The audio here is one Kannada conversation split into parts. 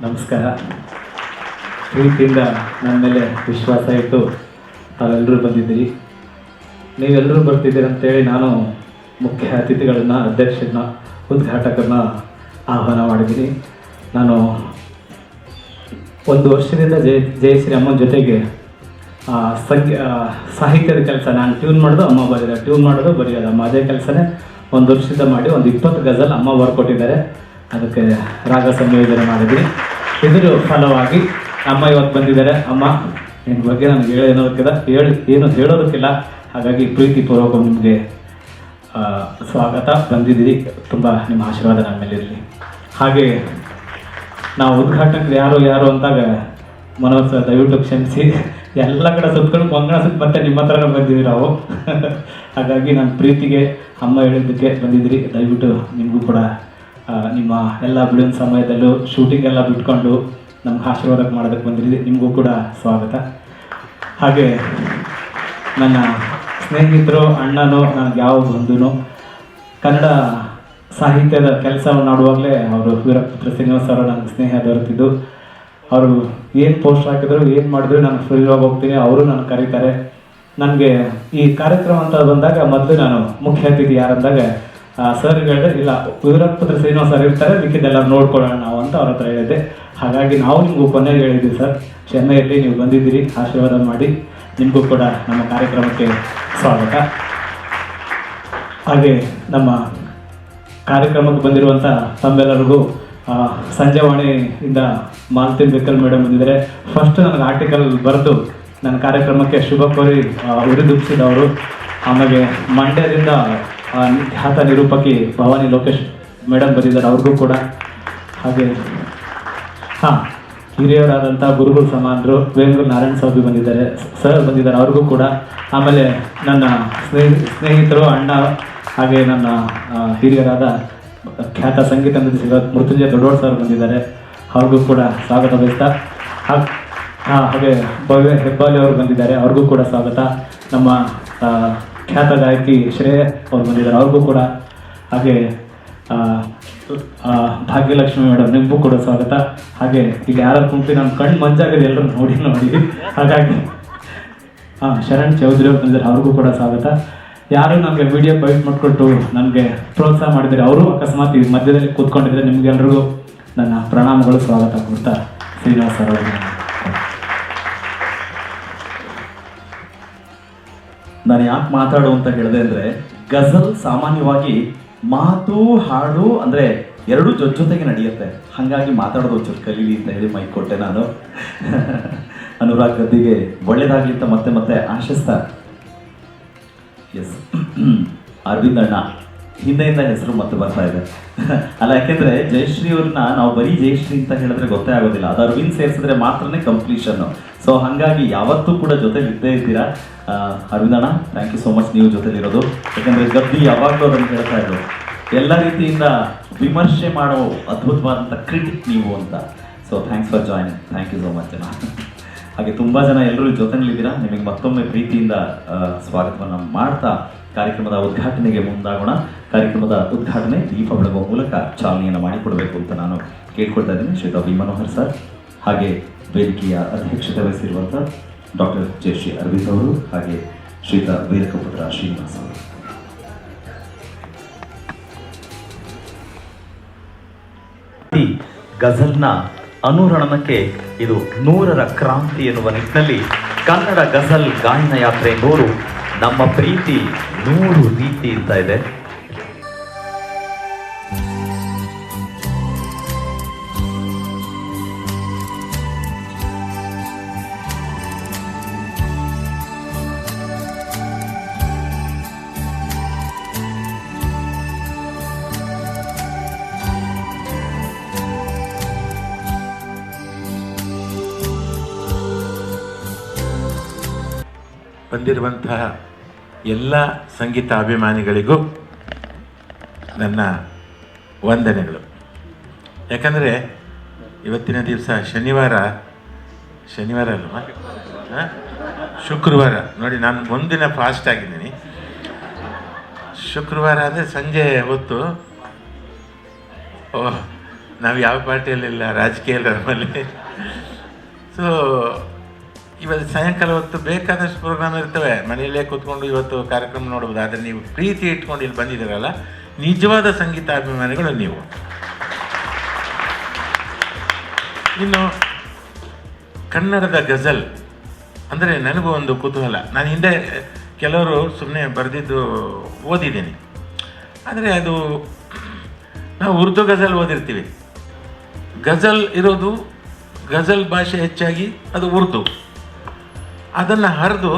ನಮಸ್ಕಾರ. ಪ್ರೀತಿಯಿಂದ ನನ್ನ ಮೇಲೆ ವಿಶ್ವಾಸ ಇಟ್ಟು ತಾವೆಲ್ಲರೂ ಬಂದಿದ್ದೀರಿ. ನೀವೆಲ್ಲರೂ ಬರ್ತಿದ್ದೀರಿ ಅಂತೇಳಿ ನಾನು ಮುಖ್ಯ ಅತಿಥಿಗಳನ್ನು, ಅಧ್ಯಕ್ಷರನ್ನ, ಉದ್ಘಾಟಕರನ್ನ ಆಹ್ವಾನ ಮಾಡಿದ್ದೀನಿ. ನಾನು 1 ವರ್ಷದಿಂದ ಜಯಶ್ರೀ ಅಮ್ಮನ ಜೊತೆಗೆ ಸಾಹಿತ್ಯದ ಕೆಲಸ, ನಾನು ಟ್ಯೂನ್ ಮಾಡೋದು, ಅಮ್ಮ ಬರೆಯೋದು, ಟ್ಯೂನ್ ಮಾಡೋದು, ಬರೆಯೋದು, ಅಮ್ಮ ಅದೇ ಕೆಲಸನೇ 1 ವರ್ಷದಿಂದ ಮಾಡಿ ಒಂದು 20 ಗಜಲ್ ಅಮ್ಮ ಬರ್ಕೊಟ್ಟಿದ್ದಾರೆ. ಅದಕ್ಕೆ ರಾಗ ಸಂಯೋಜನೆ ಮಾಡಿದ್ವಿ. ಇದರ ಫಲವಾಗಿ ಅಮ್ಮ ಇವತ್ತು ಬಂದಿದ್ದಾರೆ. ಅಮ್ಮ, ನಿಮ್ಮ ಬಗ್ಗೆ ನನಗೆ ಏನು ಹೇಳೋದಕ್ಕಿಲ್ಲ. ಹಾಗಾಗಿ ಪ್ರೀತಿಪೂರ್ವಕ ನಿಮಗೆ ಸ್ವಾಗತ. ಬಂದಿದ್ದೀರಿ, ತುಂಬ ನಿಮ್ಮ ಆಶೀರ್ವಾದ ನನ್ನ ಮೇಲೆ ಇರಲಿ. ಹಾಗೆ ನಾವು ಉದ್ಘಾಟಕರು ಯಾರು ಅಂತಾಗ ಮನೋಜ್ ದಯವಿಟ್ಟು ಕ್ಷಮಿಸಿ. ಎಲ್ಲ ಕಡೆ ಸುತ್ಕೊಂಡು ಮಂಗಳ ಸುತ್ತ ಮತ್ತೆ ನಿಮ್ಮ ಹತ್ರನೇ ಬಂದಿದ್ದೀವಿ ನಾವು. ಹಾಗಾಗಿ ನನ್ನ ಪ್ರೀತಿಗೆ ಅಮ್ಮ ಹೇಳಿದ್ದಕ್ಕೆ ಬಂದಿದ್ದೀರಿ. ದಯವಿಟ್ಟು ನಿಮಗೂ ಕೂಡ ನಿಮ್ಮ ಎಲ್ಲ ಬಿಡುವಿನ ಸಮಯದಲ್ಲೂ ಶೂಟಿಂಗ್ ಎಲ್ಲ ಬಿಟ್ಕೊಂಡು ನಮ್ಗೆ ಆಶೀರ್ವಾದ ಮಾಡೋದಕ್ಕೆ ಬಂದಿದ್ದೀರಿ. ನಿಮಗೂ ಕೂಡ ಸ್ವಾಗತ. ಹಾಗೆ ನನ್ನ ಸ್ನೇಹಿತರು, ಅಣ್ಣನೂ, ನನಗೆ ಯಾವ ಬಂಧುನು, ಕನ್ನಡ ಸಾಹಿತ್ಯದ ಕೆಲಸವನ್ನು ಮಾಡುವಾಗಲೇ ಅವರು ವೀರಪುತ್ರ ಶ್ರೀನಿವಾಸ ಅವರು ನನಗೆ ಸ್ನೇಹ ದೊರೆತಿದ್ದು. ಅವರು ಏನು ಪೋಸ್ಟ್ ಹಾಕಿದ್ರು, ಏನು ಮಾಡಿದ್ರು ನಾನು ಫ್ರೀಯಾಗಿ ಹೋಗ್ತೀನಿ. ಅವರು ನನಗೆ ಕರೀತಾರೆ. ನನಗೆ ಈ ಕಾರ್ಯಕ್ರಮ ಅಂತ ಬಂದಾಗ ಮೊದಲು ನಾನು ಮುಖ್ಯ ಅತಿಥಿ ಯಾರಂದಾಗ ಸರ್ ಹೇಳಿದ್ರೆ, ಇಲ್ಲ ವೀರಪುತ್ರ ಶ್ರೀನಿವಾಸ ಸರ್ ಇರ್ತಾರೆ, ಮಿಕ್ಕಿದ್ದೆಲ್ಲ ನೋಡ್ಕೊಳ್ಳೋಣ ನಾವು ಅಂತ ಅವ್ರ ಹತ್ರ ಹೇಳಿದ್ದೆ. ಹಾಗಾಗಿ ನಾವು ನಿಮಗೂ ಕೊನೆಗೆ ಹೇಳಿದ್ವಿ, ಸರ್ ಚೆನ್ನೈಯಲ್ಲಿ ನೀವು ಬಂದಿದ್ದೀರಿ, ಆಶೀರ್ವಾದ ಮಾಡಿ. ನಿಮಗೂ ಕೂಡ ನಮ್ಮ ಕಾರ್ಯಕ್ರಮಕ್ಕೆ ಸ್ವಾಗತ. ಹಾಗೆ ನಮ್ಮ ಕಾರ್ಯಕ್ರಮಕ್ಕೆ ಬಂದಿರುವಂಥ ತಮ್ಮೆಲ್ಲರಿಗೂ ಸಂಜೆವಾಣಿಯಿಂದ ಮಾಲತಿ ಬೆಕ್ಕಲ್ ಮೇಡಮ್ ಬಂದಿದ್ದಾರೆ. ಫಸ್ಟ್ ನನಗೆ ಆರ್ಟಿಕಲ್ ಬರೆದು ನನ್ನ ಕಾರ್ಯಕ್ರಮಕ್ಕೆ ಶುಭ ಕೋರಿ ಉರಿದುಂಬಿಸಿದವರು. ಆಮೇಲೆ ಮಂಡ್ಯದಿಂದ ಖ್ಯಾತ ನಿರೂಪಕಿ ಭವಾನಿ ಲೋಕೇಶ್ ಮೇಡಮ್ ಬಂದಿದ್ದಾರೆ, ಅವ್ರಿಗೂ ಕೂಡ. ಹಾಗೆ ಹಿರಿಯರಾದಂಥ ಗುರುಗಳು ಸಮಾನರು ವೇಮೂರು ನಾರಾಯಣ ಸ್ವಾಮಿ ಬಂದಿದ್ದಾರೆ, ಸರ್ ಬಂದಿದ್ದಾರೆ, ಅವ್ರಿಗೂ ಕೂಡ. ಆಮೇಲೆ ನನ್ನ ಸ್ನೇಹಿತರು, ಅಣ್ಣ, ಹಾಗೆ ನನ್ನ ಹಿರಿಯರಾದ ಖ್ಯಾತ ಸಂಗೀತ ನಿರ್ದೇಶಕ ಮೃತ್ಯುಂಜಯ ದೊಡ್ಡೋಡ್ ಸರ್ ಬಂದಿದ್ದಾರೆ, ಅವ್ರಿಗೂ ಕೂಡ ಸ್ವಾಗತ ಬಯಸ್ತಾ. ಹಾಗೆ ಭವ್ಯ ಹೆಬ್ಬಾಲಿ ಅವರು ಬಂದಿದ್ದಾರೆ, ಅವ್ರಿಗೂ ಕೂಡ ಸ್ವಾಗತ. ನಮ್ಮ ಖ್ಯಾತ ಗಾಯಕಿ ಶ್ರೇಯ ಅವ್ರು ಬಂದಿದ್ದಾರೆ, ಅವ್ರಿಗೂ ಕೂಡ. ಹಾಗೆ ಭಾಗ್ಯಲಕ್ಷ್ಮಿ ಮೇಡಮ್, ನಿಮಗೂ ಕೂಡ ಸ್ವಾಗತ. ಹಾಗೆ ಇಲ್ಲಿ ಯಾರು ಕುಂತು ನಮ್ಮ ಕಣ್ಣು ಮಂಜಾಗಿದೆ, ಎಲ್ಲರೂ ನೋಡಿ. ಹಾಗಾಗಿ ಶರಣ್ ಚೌಧರಿ ಅವ್ರು ಬಂದಿದ್ದಾರೆ, ಅವ್ರಿಗೂ ಕೂಡ ಸ್ವಾಗತ. ಯಾರು ನನಗೆ ವಿಡಿಯೋ ಬೈಟ್ ಮಾಡಿಕೊಟ್ಟು ನನಗೆ ಪ್ರೋತ್ಸಾಹ ಮಾಡಿದ್ದಾರೆ, ಅವರು ಅಕಸ್ಮಾತ್ ಈ ಮಧ್ಯದಲ್ಲಿ ಕೂತ್ಕೊಂಡಿದ್ದಾರೆ. ನಿಮಗೆಲ್ರಿಗೂ ನನ್ನ ಪ್ರಣಾಮಗಳು, ಸ್ವಾಗತ ಕೊಡ್ತಾ ಶ್ರೀನಿವಾಸ ಅವರಿಗೆ. ನಾನು ಯಾಕೆ ಮಾತಾಡು ಅಂತ ಹೇಳಿದೆ ಅಂದರೆ, ಗಜಲ್ ಸಾಮಾನ್ಯವಾಗಿ ಮಾತು ಹಾಡು ಅಂದರೆ ಎರಡೂ ಜೊತೆಗೆ ನಡೆಯುತ್ತೆ. ಹಾಗಾಗಿ ಮಾತಾಡೋದು ಒಂಚೂರು ಕಲೀಲಿ ಅಂತ ಹೇಳಿ ಮೈಕ್ ಕೊಟ್ಟೆ ನಾನು. ಅನುರಾಗ್ ಗದ್ದಿಗೆ ಒಳ್ಳೇದಾಗಲಿ ಅಂತ ಮತ್ತೆ ಆಶಿಸ್ತಾ. ಎಸ್, ಅರವಿಂದ್ ಅಣ್ಣ ಹಿಂದೆಯಿಂದ ಹೆಸರು ಮತ್ತೆ ಬರ್ತಾ ಇದೆ ಅಲ್ಲ, ಯಾಕೆಂದರೆ ಜಯಶ್ರೀ ಅವ್ರನ್ನ ನಾವು ಬರೀ ಜಯಶ್ರೀ ಅಂತ ಹೇಳಿದ್ರೆ ಗೊತ್ತೇ ಆಗೋದಿಲ್ಲ. ಅದು ಅರವಿಂದ್ ಸೇರಿಸಿದ್ರೆ ಮಾತ್ರನೇ ಕಂಪ್ಲೀಷನ್ನು. ಸೊ ಹಾಗಾಗಿ ಯಾವತ್ತೂ ಕೂಡ ಜೊತೆಲಿ ಇದ್ದೇ ಇದ್ದೀರಾ. ಅರವಿಂದ್ ಅಣ್ಣ, ಥ್ಯಾಂಕ್ ಯು ಸೋ ಮಚ್ ನೀವು ಜೊತೆಲಿರೋದು. ಯಾಕೆಂದರೆ ಗದ್ದಿ ಯಾವಾಗಲೂ ಅದನ್ನು ಹೇಳ್ತಾ ಇದ್ರು, ಎಲ್ಲ ರೀತಿಯಿಂದ ವಿಮರ್ಶೆ ಮಾಡೋ ಅದ್ಭುತವಾದಂಥ ಕ್ರಿಟಿಕ್ ನೀವು ಅಂತ. So thanks for joining, thank you so much ಅಣ್ಣ. ಹಾಗೆ ತುಂಬ ಜನ ಎಲ್ಲರೂ ಜೊತೆಲಿದ್ದೀರಾ. ನಿಮಗೆ ಮತ್ತೊಮ್ಮೆ ಪ್ರೀತಿಯಿಂದ ಸ್ವಾಗತವನ್ನು ಮಾಡ್ತಾ ಕಾರ್ಯಕ್ರಮದ ಉದ್ಘಾಟನೆಗೆ ಮುಂದಾಗೋಣ. ಕಾರ್ಯಕ್ರಮದ ಉದ್ಘಾಟನೆ ದೀಪ ಬೆಳಗುವ ಮೂಲಕ ಚಾಲನೆಯನ್ನು ಮಾಡಿಕೊಡಬೇಕು ಅಂತ ನಾನು ಕೇಳ್ಕೊಳ್ತಾ ಇದ್ದೀನಿ ಶ್ರೀಯುತ ವಿ ಮನೋಹರ್ ಸರ್, ಹಾಗೆ ವೇದಿಕೆಯ ಅಧ್ಯಕ್ಷತೆ ವಹಿಸಿರುವಂಥ ಡಾಕ್ಟರ್ ಜಯಶ್ರೀ ಅರವಿಂದ್ ಅವರು, ಹಾಗೆ ಶ್ರೀಯುತ ವೀರಕಪುತ್ರ ಶ್ರೀನಿವಾಸ್ ಅವರು. ಈ ಗಜಲ್ನ ಅನುರಣನಕ್ಕೆ ಇದು 100ರ ಕ್ರಾಂತಿ ಎನ್ನುವ ನಿಟ್ಟಿನಲ್ಲಿ ಕನ್ನಡ ಗಜಲ್ ಗಾಯನ ಯಾತ್ರೆ 100, ನಮ್ಮ ಪ್ರೀತಿ 100 ರೀತಿ ಅಂತ ಇದೆ. ಬಂದಿರುವಂತಹ ಎಲ್ಲ ಸಂಗೀತ ಅಭಿಮಾನಿಗಳಿಗೂ ನನ್ನ ವಂದನೆಗಳು. ಯಾಕಂದರೆ ಇವತ್ತಿನ ದಿವಸ ಶನಿವಾರ ಅಲ್ವಾ, ಶುಕ್ರವಾರ ನೋಡಿ, ನಾನು ಒಂದಿನ ಫಾಸ್ಟ್ ಆಗಿದ್ದೀನಿ. ಶುಕ್ರವಾರ ಆದರೆ ಸಂಜೆ ಹೊತ್ತು ನಾವು ಯಾವ ಪಾರ್ಟಿಯಲ್ಲಿಲ್ಲ, ರಾಜಕೀಯ ನಮ್ಮಲ್ಲಿ. ಸೊ ಇವತ್ತು ಸಾಯಂಕಾಲ ಹೊತ್ತು ಬೇಕಾದಷ್ಟು ಪ್ರೋಗ್ರಾಮ್ ಇರ್ತವೆ, ಮನೆಯಲ್ಲೇ ಕೂತ್ಕೊಂಡು ಇವತ್ತು ಕಾರ್ಯಕ್ರಮ ನೋಡ್ಬೋದು. ಆದರೆ ನೀವು ಪ್ರೀತಿ ಇಟ್ಕೊಂಡು ಇಲ್ಲಿ ಬಂದಿದ್ದೀರಲ್ಲ, ನಿಜವಾದ ಸಂಗೀತ ಅಭಿಮಾನಿಗಳು ನೀವು. ಇನ್ನು ಕನ್ನಡದ ಗಜಲ್ ಅಂದರೆ ನನಗೂ ಒಂದು ಕುತೂಹಲ. ನಾನು ಹಿಂದೆ ಕೆಲವರು ಸುಮ್ಮನೆ ಬರೆದಿದ್ದು ಓದಿದ್ದೀನಿ, ಆದರೆ ಅದು ನಾವು ಉರ್ದು ಗಜಲ್ ಓದಿರ್ತೀವಿ. ಗಜಲ್ ಇರೋದು, ಗಜಲ್ ಭಾಷೆ ಹೆಚ್ಚಾಗಿ ಅದು ಉರ್ದು. ಅದನ್ನು ಹರಿದು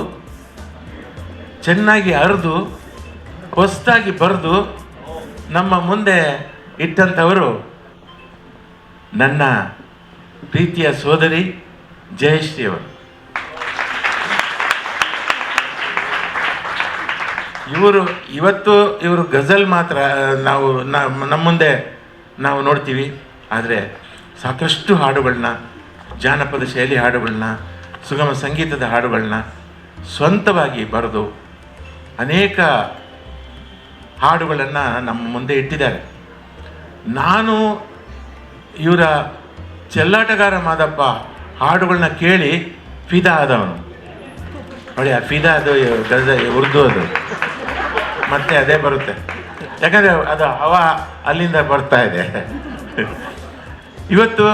ಚೆನ್ನಾಗಿ ಅರೆದು ಹೊಸದಾಗಿ ಬರೆದು ನಮ್ಮ ಮುಂದೆ ಇಟ್ಟಂಥವರು ನನ್ನ ಪ್ರೀತಿಯ ಸೋದರಿ ಜಯಶ್ರೀ ಅವರು. ಇವರು ಗಜಲ್ ಮಾತ್ರ ನಮ್ಮ ಮುಂದೆ ನಾವು ನೋಡ್ತೀವಿ, ಆದರೆ ಸಾಕಷ್ಟು ಹಾಡುಗಳನ್ನ, ಜಾನಪದ ಶೈಲಿ ಹಾಡುಗಳನ್ನ, ಸುಗಮ ಸಂಗೀತದ ಹಾಡುಗಳನ್ನ ಸ್ವಂತವಾಗಿ ಬರೆದು ಅನೇಕ ಹಾಡುಗಳನ್ನು ನಮ್ಮ ಮುಂದೆ ಇಟ್ಟಿದ್ದಾರೆ. ನಾನು ಇವರ ಚೆಲ್ಲಾಟಗಾರ ಮಾದಪ್ಪ ಹಾಡುಗಳನ್ನ ಕೇಳಿ ಫಿದಾ ಆದವನು. ನೋಡಿ, ಆ ಫಿದಾ ಅದು ಉರ್ದು, ಅದು ಮತ್ತೆ ಅದೇ ಬರುತ್ತೆ, ಯಾಕಂದರೆ ಅದು ಅಲ್ಲಿಂದ ಬರ್ತಾ ಇದೆ. ಇವತ್ತು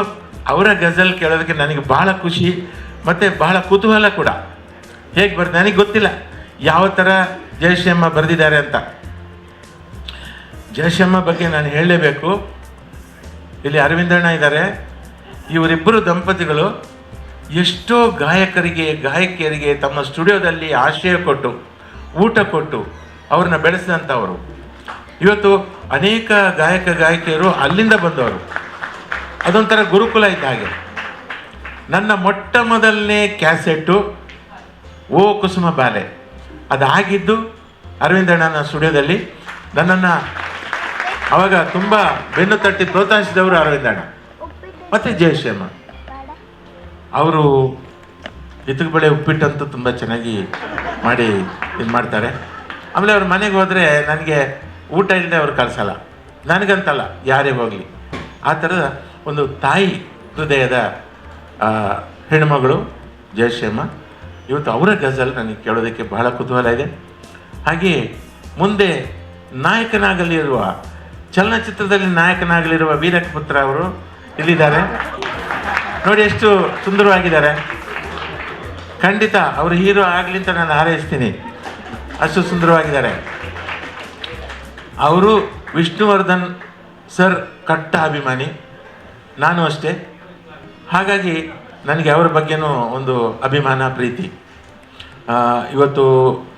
ಅವರ ಗಜಲ್ ಕೇಳೋದಕ್ಕೆ ನನಗೆ ಬಹಳ ಖುಷಿ ಮತ್ತು ಬಹಳ ಕುತೂಹಲ ಕೂಡ. ಹೇಗೆ ಬರ್ತದೆ ನನಗೆ ಗೊತ್ತಿಲ್ಲ ಯಾವ ಥರ ಜಯಶ್ರೀ ಅಮ್ಮ ಬರೆದಿದ್ದಾರೆ ಅಂತ. ಜಯಶ್ರೀ ಅಮ್ಮ ಬಗ್ಗೆ ನಾನು ಹೇಳಲೇಬೇಕು. ಇಲ್ಲಿ ಅರವಿಂದಣ್ಣ ಇದ್ದಾರೆ. ಇವರಿಬ್ಬರು ದಂಪತಿಗಳು ಎಷ್ಟೋ ಗಾಯಕಿಯರಿಗೆ ತಮ್ಮ ಸ್ಟುಡಿಯೋದಲ್ಲಿ ಆಶ್ರಯ ಕೊಟ್ಟು, ಊಟ ಕೊಟ್ಟು ಅವ್ರನ್ನ ಬೆಳೆಸಿದಂಥವರು. ಇವತ್ತು ಅನೇಕ ಗಾಯಕಿಯರು ಅಲ್ಲಿಂದ ಬಂದವರು. ಅದೊಂಥರ ಗುರುಕುಲ ಇದ್ದ ಹಾಗೆ. ನನ್ನ ಮೊಟ್ಟ ಮೊದಲನೇ ಕ್ಯಾಸೆಟ್ಟು ಓ ಕುಸುಮ ಬಾಲೆ ಅದಾಗಿದ್ದು ಅರವಿಂದಣ್ಣನ ಸ್ಟುಡಿಯೋದಲ್ಲಿ. ನನ್ನನ್ನು ಅವಾಗ ತುಂಬ ಬೆನ್ನು ತಟ್ಟಿ ಪ್ರೋತ್ಸಾಹಿಸಿದವರು ಅರವಿಂದಣ್ಣ ಮತ್ತು ಜಯಶ್ರೀ ಅಮ್ಮ. ಅವರು ಇತಕ್ ಬಳೆ ಉಪ್ಪಿಟ್ಟಂತೂ ತುಂಬ ಚೆನ್ನಾಗಿ ಮಾಡಿ ಇದು ಮಾಡ್ತಾರೆ. ಆಮೇಲೆ ಅವ್ರ ಮನೆಗೆ ಹೋದರೆ ನನಗೆ ಊಟ ಇಲ್ಲದೆ ಅವ್ರು ಕಳಿಸಲ್ಲ, ನನಗಂತಲ್ಲ ಯಾರೇ ಹೋಗಲಿ. ಆ ಥರದ ಒಂದು ತಾಯಿ ಹೃದಯದ ಹೆಣ್ಣುಮಗಳು ಜಯಶ್ರೀ ಅಮ್ಮ. ಇವತ್ತು ಅವರ ಗಜಲ್ ನನಗೆ ಕೇಳೋದಕ್ಕೆ ಬಹಳ ಕುತೂಹಲ ಇದೆ. ಹಾಗೆಯೇ ಮುಂದೆ ನಾಯಕನಾಗಲಿರುವ, ಚಲನಚಿತ್ರದಲ್ಲಿ ನಾಯಕನಾಗಲಿರುವ ವೀರಪುತ್ರ ಅವರು ಇಲ್ಲಿದ್ದಾರೆ. ನೋಡಿ ಎಷ್ಟು ಸುಂದರವಾಗಿದ್ದಾರೆ. ಖಂಡಿತ ಅವರು ಹೀರೋ ಆಗಲಿ ಅಂತ ನಾನು ಹಾರೈಸ್ತೀನಿ, ಅಷ್ಟು ಸುಂದರವಾಗಿದ್ದಾರೆ. ಅವರು ವಿಷ್ಣುವರ್ಧನ್ ಸರ್ ಕಟ್ಟ ಅಭಿಮಾನಿ, ನಾನು ಅಷ್ಟೇ. ಹಾಗಾಗಿ ನನಗೆ ಅವರ ಬಗ್ಗೆನೂ ಒಂದು ಅಭಿಮಾನ, ಪ್ರೀತಿ. ಇವತ್ತು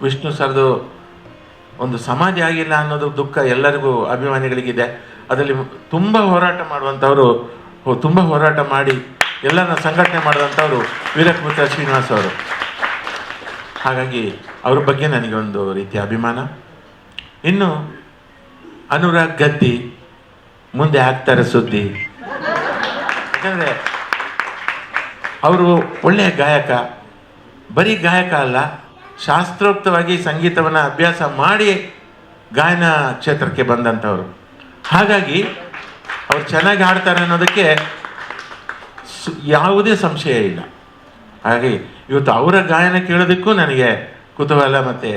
ವಿಷ್ಣು ಸರ್ದು ಒಂದು ಸಮಾಧಿ ಆಗಿಲ್ಲ ಅನ್ನೋದು ದುಃಖ ಎಲ್ಲರಿಗೂ, ಅಭಿಮಾನಿಗಳಿಗಿದೆ. ಅದರಲ್ಲಿ ತುಂಬ ಹೋರಾಟ ಮಾಡುವಂಥವರು, ತುಂಬ ಹೋರಾಟ ಮಾಡಿ ಎಲ್ಲರನ್ನ ಸಂಘಟನೆ ಮಾಡಿದಂಥವರು ವೀರಪುತ್ರ ಶ್ರೀನಿವಾಸ್ ಅವರು. ಹಾಗಾಗಿ ಅವ್ರ ಬಗ್ಗೆ ನನಗೆ ಒಂದು ರೀತಿಯ ಅಭಿಮಾನ. ಇನ್ನು ಅನುರಾಗ್ ಗದ್ದಿ ಮುಂದೆ ಆಗ್ತಾರೆ ಸುದ್ದಿ. ಯಾಕಂದರೆ ಅವರು ಒಳ್ಳೆಯ ಗಾಯಕ, ಬರೀ ಗಾಯಕ ಅಲ್ಲ, ಶಾಸ್ತ್ರೋಕ್ತವಾಗಿ ಸಂಗೀತವನ್ನು ಅಭ್ಯಾಸ ಮಾಡಿ ಗಾಯನ ಕ್ಷೇತ್ರಕ್ಕೆ ಬಂದಂಥವ್ರು. ಹಾಗಾಗಿ ಅವ್ರು ಚೆನ್ನಾಗಿ ಹಾಡ್ತಾರೆ ಅನ್ನೋದಕ್ಕೆ ಯಾವುದೇ ಸಂಶಯ ಇಲ್ಲ. ಹಾಗೆ ಇವತ್ತು ಅವರ ಗಾಯನ ಕೇಳೋದಕ್ಕೂ ನನಗೆ ಕುತೂಹಲ ಮತ್ತು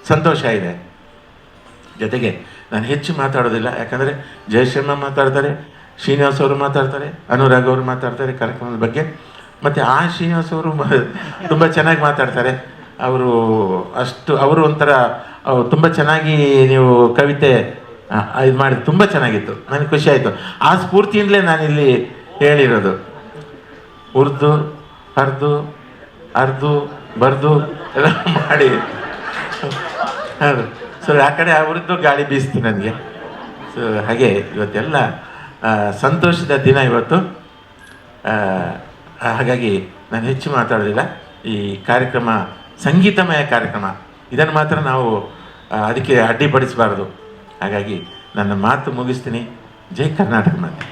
ಸಂತೋಷ ಇದೆ. ಜೊತೆಗೆ ನಾನು ಹೆಚ್ಚು ಮಾತಾಡೋದಿಲ್ಲ, ಯಾಕಂದರೆ ಜಯಶ್ರೀಮ್ಮ ಮಾತಾಡ್ತಾರೆ, ಶ್ರೀನಿವಾಸ್ ಅವರು ಮಾತಾಡ್ತಾರೆ, ಅನುರಾಗ್ ಅವರು ಮಾತಾಡ್ತಾರೆ ಕಾರ್ಯಕ್ರಮದ ಬಗ್ಗೆ. ಮತ್ತು ಆ ಶ್ರೀನಿವಾಸ್ ಅವರು ತುಂಬ ಚೆನ್ನಾಗಿ ಮಾತಾಡ್ತಾರೆ. ಅವರು ಒಂಥರ ತುಂಬ ಚೆನ್ನಾಗಿ ನೀವು ಕವಿತೆ ಇದು ಮಾಡಿ ತುಂಬ ಚೆನ್ನಾಗಿತ್ತು, ನನಗೆ ಖುಷಿ ಆಯಿತು. ಆ ಸ್ಫೂರ್ತಿಯಿಂದಲೇ ನಾನಿಲ್ಲಿ ಹೇಳಿರೋದು. ಉರ್ದು ಅರ್ದು ಬರ್ದು ಎಲ್ಲ ಮಾಡಿ, ಹೌದು. ಸೊ ಆ ಕಡೆ ಅವ್ರದ್ದು ಗಾಳಿ ಬೀಸ್ತು ನನಗೆ. ಸೊ ಹಾಗೆ ಇವತ್ತೆಲ್ಲ ಸಂತೋಷದ ದಿನ ಇವತ್ತು. ಹಾಗಾಗಿ ನಾನು ಹೆಚ್ಚು ಮಾತಾಡೋದಿಲ್ಲ. ಈ ಕಾರ್ಯಕ್ರಮ ಸಂಗೀತಮಯ ಕಾರ್ಯಕ್ರಮ, ಇದನ್ನು ಮಾತ್ರ ನಾವು ಅದಕ್ಕೆ ಅಡ್ಡಿಪಡಿಸಬಾರ್ದು. ಹಾಗಾಗಿ ನನ್ನ ಮಾತು ಮುಗಿಸ್ತೀನಿ. ಜೈ ಕರ್ನಾಟಕ ಮಾತೆ.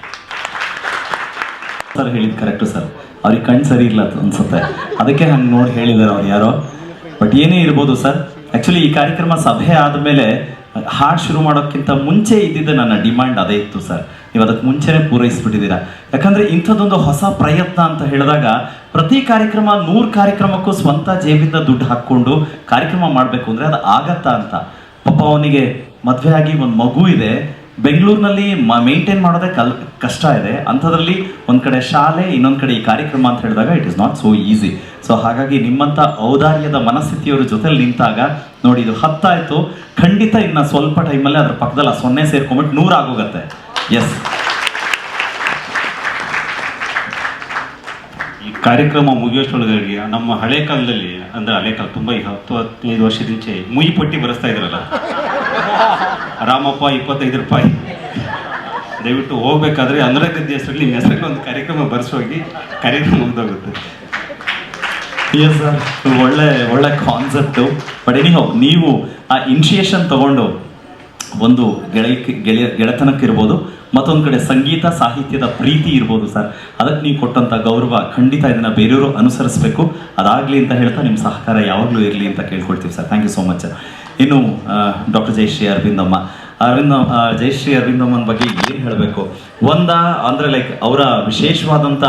ಸರ್ ಹೇಳಿದ್ದು ಕರೆಕ್ಟು ಸರ್. ಅವ್ರಿಗೆ ಕಣ್ಣು ಸರಿ ಇಲ್ಲ ಅನ್ಸುತ್ತೆ, ಅದಕ್ಕೆ ಹಂಗೆ ನೋಡಿ ಹೇಳಿದ್ದಾರೆ ಅವ್ರು ಯಾರೋ. ಬಟ್ ಏನೇ ಇರ್ಬೋದು ಸರ್, ಆ್ಯಕ್ಚುಲಿ ಈ ಕಾರ್ಯಕ್ರಮ ಸಭೆ ಆದಮೇಲೆ ಹಾಡು ಶುರು ಮಾಡೋಕ್ಕಿಂತ ಮುಂಚೆ ಇದ್ದಿದ್ದು ನನ್ನ ಡಿಮ್ಯಾಂಡ್ ಅದೇ ಇತ್ತು ಸರ್. ನೀವು ಅದಕ್ಕೆ ಮುಂಚೆನೇ ಪೂರೈಸಿಬಿಟ್ಟಿದ್ದೀರಾ. ಯಾಕಂದರೆ ಇಂಥದ್ದೊಂದು ಹೊಸ ಪ್ರಯತ್ನ ಅಂತ ಹೇಳಿದಾಗ ಪ್ರತಿ ಕಾರ್ಯಕ್ರಮ 100 ಕಾರ್ಯಕ್ರಮಕ್ಕೂ ಸ್ವಂತ ಜೇಬಿಂದ ದುಡ್ಡು ಹಾಕ್ಕೊಂಡು ಕಾರ್ಯಕ್ರಮ ಮಾಡಬೇಕು ಅಂದರೆ ಅದು ಆಗತ್ತಾ ಅಂತ. ಪಾಪ ಅವನಿಗೆ ಮದುವೆ ಆಗಿ ಒಂದು ಮಗು ಇದೆ, ಬೆಂಗಳೂರಿನಲ್ಲಿ ಮೇಂಟೈನ್ ಮಾಡೋದೇ ಕಷ್ಟ ಇದೆ. ಅಂಥದ್ರಲ್ಲಿ ಒಂದು ಕಡೆ ಶಾಲೆ, ಇನ್ನೊಂದು ಕಡೆ ಈ ಕಾರ್ಯಕ್ರಮ ಅಂತ ಹೇಳಿದಾಗ it is not so easy. So ಹಾಗಾಗಿ ನಿಮ್ಮಂಥ ಔದಾರ್ಯದ ಮನಸ್ಥಿತಿಯವರ ಜೊತೆಲಿ ನಿಂತಾಗ ನೋಡಿ, ಇದು 10 ಆಯಿತು, ಖಂಡಿತ ಇನ್ನು ಸ್ವಲ್ಪ ಟೈಮಲ್ಲಿ ಅದ್ರ ಪಕ್ಕದಲ್ಲಿ 0 ಸೇರ್ಕೊಂಬಿಟ್ಟು 100 ಆಗೋಗತ್ತೆ. ಎಸ್, ಈ ಕಾರ್ಯಕ್ರಮ ಮುಗಿಯೋಷ್ಟೊಳಗಾಗಿ ನಮ್ಮ ಹಳೆ ಕಾಲದಲ್ಲಿ, ಅಂದರೆ ಹಳೆ ಕಾಲ ತುಂಬ 10-15 ವರ್ಷದಿಂಚೆ ಮುಯಿ ಪಟ್ಟಿ ಬರೆಸ್ತಾ ಇದ್ರಲ್ಲ, ರಾಮಪ್ಪ 25 ರೂಪಾಯಿ, ದಯವಿಟ್ಟು ಹೋಗ್ಬೇಕಾದ್ರೆ ಅನುರಾಗ್ ಗದ್ದೆ ಹೆಸರಲ್ಲಿ ನಿಮ್ಮ ಹೆಸರಲ್ಲಿ ಒಂದು ಕಾರ್ಯಕ್ರಮ ಬರೆಸೋಗಿ ಕಾರ್ಯಕ್ರಮ ಮುಗಿದೋಗುತ್ತೆ. ಎಸ್ ಸರ್, ಒಳ್ಳೆ ಕಾನ್ಸೆಪ್ಟು. ಬಟ್ ಎನಿಹೌ, ನೀವು ಆ ಇನಿಷಿಯೇಷನ್ ತಗೊಂಡು ಒಂದು ಗೆಳೆತನಕ್ಕಿರ್ಬೋದು, ಮತ್ತೊಂದು ಕಡೆ ಸಂಗೀತ ಸಾಹಿತ್ಯದ ಪ್ರೀತಿ ಇರ್ಬೋದು ಸರ್, ಅದಕ್ಕೆ ನೀವು ಕೊಟ್ಟಂಥ ಗೌರವ ಖಂಡಿತ ಇದನ್ನು ಬೇರೆಯವರು ಅನುಸರಿಸಬೇಕು. ಅದಾಗಲಿ ಅಂತ ಹೇಳ್ತಾ ನಿಮ್ಮ ಸಹಕಾರ ಯಾವಾಗಲೂ ಇರಲಿ ಅಂತ ಕೇಳ್ಕೊಳ್ತೀವಿ sir. Thank you so much. ಇನ್ನು ಡಾಕ್ಟರ್ ಜಯಶ್ರೀ ಅರವಿಂದಮ್ಮ ಜಯಶ್ರೀ ಅರವಿಂದಮ್ಮನ ಬಗ್ಗೆ ಏನು ಹೇಳಬೇಕು? ಅಂದರೆ ಲೈಕ್ ಅವರ ವಿಶೇಷವಾದಂಥ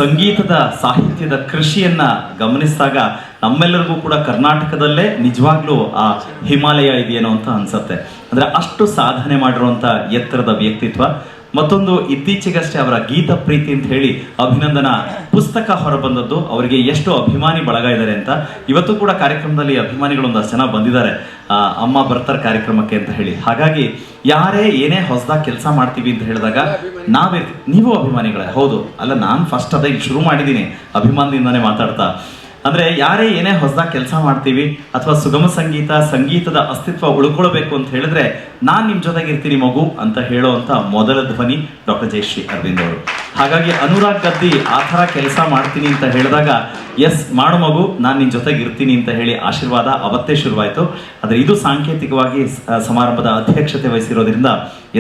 ಸಂಗೀತದ ಸಾಹಿತ್ಯದ ಕೃಷಿಯನ್ನು ಗಮನಿಸಿದಾಗ ನಮ್ಮೆಲ್ಲರಿಗೂ ಕೂಡ ಕರ್ನಾಟಕದಲ್ಲೇ ನಿಜವಾಗ್ಲೂ ಆ ಹಿಮಾಲಯ ಇದೆಯೇನೋ ಅಂತ ಅನ್ಸುತ್ತೆ. ಅಂದರೆ ಅಷ್ಟು ಸಾಧನೆ ಮಾಡಿರುವಂಥ ಎತ್ತರದ ವ್ಯಕ್ತಿತ್ವ. ಮತ್ತೊಂದು, ಇತ್ತೀಚೆಗಷ್ಟೇ ಅವರ ಗೀತ ಪ್ರೀತಿ ಅಂತ ಹೇಳಿ ಅಭಿನಂದನಾ ಪುಸ್ತಕ ಹೊರಬಂದದ್ದು. ಅವರಿಗೆ ಎಷ್ಟು ಅಭಿಮಾನಿ ಬಳಗ ಇದ್ದಾರೆ ಅಂತ ಇವತ್ತು ಕೂಡ ಕಾರ್ಯಕ್ರಮದಲ್ಲಿ ಅಭಿಮಾನಿಗಳು ಒಂದಷ್ಟು ಜನ ಬಂದಿದ್ದಾರೆ, ಅಮ್ಮ ಬರ್ತಾರೆ ಕಾರ್ಯಕ್ರಮಕ್ಕೆ ಅಂತ ಹೇಳಿ. ಹಾಗಾಗಿ ಯಾರೇ ಏನೇ ಹೊಸದಾಗಿ ಕೆಲಸ ಮಾಡ್ತೀವಿ ಅಂತ ಹೇಳಿದಾಗ ನೀವು ಅಭಿಮಾನಿಗಳೇ ಹೌದು. ಅಲ್ಲ, ನಾನು ಫಸ್ಟ್ ಅದೇ ಶುರು ಮಾಡಿದ್ದೀನಿ ಅಭಿಮಾನದಿಂದನೇ ಮಾತಾಡ್ತಾ. ಅಂದರೆ ಯಾರೇ ಏನೇ ಹೊಸದಾಗಿ ಕೆಲಸ ಮಾಡ್ತೀವಿ ಅಥವಾ ಸುಗಮ ಸಂಗೀತದ ಅಸ್ತಿತ್ವ ಉಳ್ಕೊಳ್ಬೇಕು ಅಂತ ಹೇಳಿದ್ರೆ ನಾನು ನಿಮ್ಮ ಜೊತೆಗೆ ಇರ್ತೀನಿ ಮಗು ಅಂತ ಹೇಳೋವಂಥ ಮೊದಲ ಧ್ವನಿ ಡಾಕ್ಟರ್ ಜಯಶ್ರೀ ಅರವಿಂದ್ ಅವರು. ಹಾಗಾಗಿ ಅನುರಾಗ್ ಗದ್ದಿ ಆ ಥರ ಕೆಲಸ ಮಾಡ್ತೀನಿ ಅಂತ ಹೇಳಿದಾಗ ಎಸ್ ಮಾಡು ಮಗು, ನಾನು ನಿನ್ನ ಜೊತೆಗೆ ಇರ್ತೀನಿ ಅಂತ ಹೇಳಿ ಆಶೀರ್ವಾದ ಅವತ್ತೇ ಶುರುವಾಯಿತು. ಆದರೆ ಇದು ಸಾಂಕೇತಿಕವಾಗಿ ಸಮಾರಂಭದ ಅಧ್ಯಕ್ಷತೆ ವಹಿಸಿರೋದ್ರಿಂದ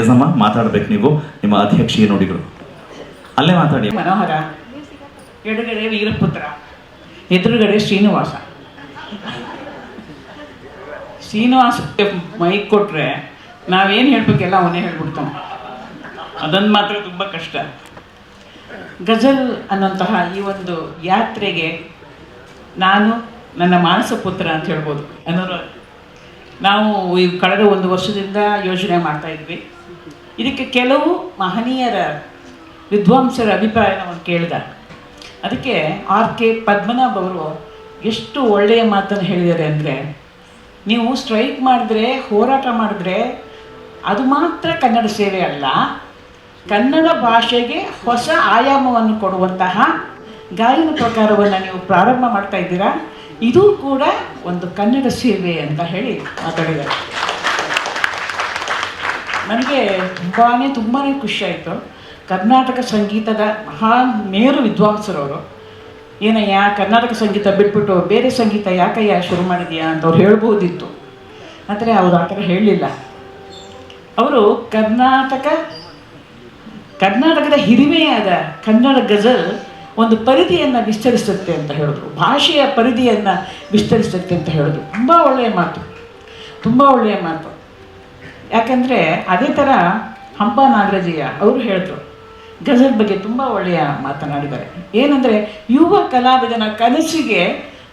ಎಸ್ ಅಮ್ಮ ಮಾತಾಡಬೇಕು, ನೀವು ನಿಮ್ಮ ಅಧ್ಯಕ್ಷೀಯ ನುಡಿಗಳು ಅಲ್ಲೇ ಮಾತಾಡಿ. ಮನೋಹರ, ಎಡಗಡೆ ವೀರಪುತ್ರ, ಎದುರುಗಡೆ ಶ್ರೀನಿವಾಸ. ಶ್ರೀನಿವಾಸಕ್ಕೆ ಮೈಕ್ ಕೊಟ್ಟರೆ ನಾವೇನು ಹೇಳಬೇಕೆಲ್ಲ ಅವನೇ ಹೇಳ್ಬಿಡ್ತಾನೆ. ಅದೊಂದು ಮಾತ್ರ ತುಂಬ ಕಷ್ಟ. ಗಜಲ್ ಅನ್ನೋಂತಹ ಈ ಒಂದು ಯಾತ್ರೆಗೆ ನಾನು ನನ್ನ ಮಾನಸ ಪುತ್ರ ಅಂತ ಹೇಳ್ಬೋದು. ನಾವು ಈ ಕಳೆದ 1 ವರ್ಷದಿಂದ ಯೋಜನೆ ಮಾಡ್ತಾ ಇದ್ವಿ. ಇದಕ್ಕೆ ಕೆಲವು ಮಹನೀಯರ ವಿದ್ವಾಂಸರ ಅಭಿಪ್ರಾಯವನ್ನು ಕೇಳಿದ. ಅದಕ್ಕೆ R.K. ಪದ್ಮನಾಭ್ ಅವರು ಎಷ್ಟು ಒಳ್ಳೆಯ ಮಾತನ್ನು ಹೇಳಿದ್ದಾರೆ ಅಂದರೆ, ನೀವು ಸ್ಟ್ರೈಕ್ ಮಾಡಿದ್ರೆ, ಹೋರಾಟ ಮಾಡಿದ್ರೆ ಅದು ಮಾತ್ರ ಕನ್ನಡ ಸೇವೆ ಅಲ್ಲ, ಕನ್ನಡ ಭಾಷೆಗೆ ಹೊಸ ಆಯಾಮವನ್ನು ಕೊಡುವಂತಹ ಗಾಯನ ಪ್ರಕಾರವನ್ನು ನೀವು ಪ್ರಾರಂಭ ಮಾಡ್ತಾ ಇದ್ದೀರಾ, ಇದು ಕೂಡ ಒಂದು ಕನ್ನಡ ಸೇವೆ ಅಂತ ಹೇಳಿ ಮಾತಾಡಿದ್ದಾರೆ. ನನಗೆ ತುಂಬಾ ಖುಷಿಯಾಯಿತು. ಕರ್ನಾಟಕ ಸಂಗೀತದ ಮಹಾನ್ ಮೇರು ವಿದ್ವಾಂಸರವರು, ಏನಯ್ಯ ಕರ್ನಾಟಕ ಸಂಗೀತ ಬಿಟ್ಬಿಟ್ಟು ಬೇರೆ ಸಂಗೀತ ಯಾಕಯ್ಯ ಶುರು ಮಾಡಿದೆಯಾ ಅಂತ ಅವ್ರು ಹೇಳ್ಬೋದಿತ್ತು. ಆದರೆ ಅವರು ಆ ಥರ ಹೇಳಲಿಲ್ಲ. ಅವರು ಕರ್ನಾಟಕದ ಹಿರಿಮೆಯಾದ ಕನ್ನಡ ಗಜಲ್ ಒಂದು ಪರಿಧಿಯನ್ನು ವಿಸ್ತರಿಸುತ್ತೆ ಅಂತ ಹೇಳಿದ್ರು, ಭಾಷೆಯ ಪರಿಧಿಯನ್ನು ವಿಸ್ತರಿಸುತ್ತೆ ಅಂತ ಹೇಳಿದ್ರು. ತುಂಬ ಒಳ್ಳೆಯ ಮಾತು. ಯಾಕಂದರೆ ಅದೇ ಥರ ಹಂಪ ನಾಗರಾಜಯ್ಯ ಅವರು ಹೇಳಿದ್ರು, ಗಜಲ್ ಬಗ್ಗೆ ತುಂಬ ಒಳ್ಳೆಯ ಮಾತನಾಡಿದ್ದಾರೆ. ಏನಂದರೆ ಯುವ ಕಲಾವಿದನ ಕನಸಿಗೆ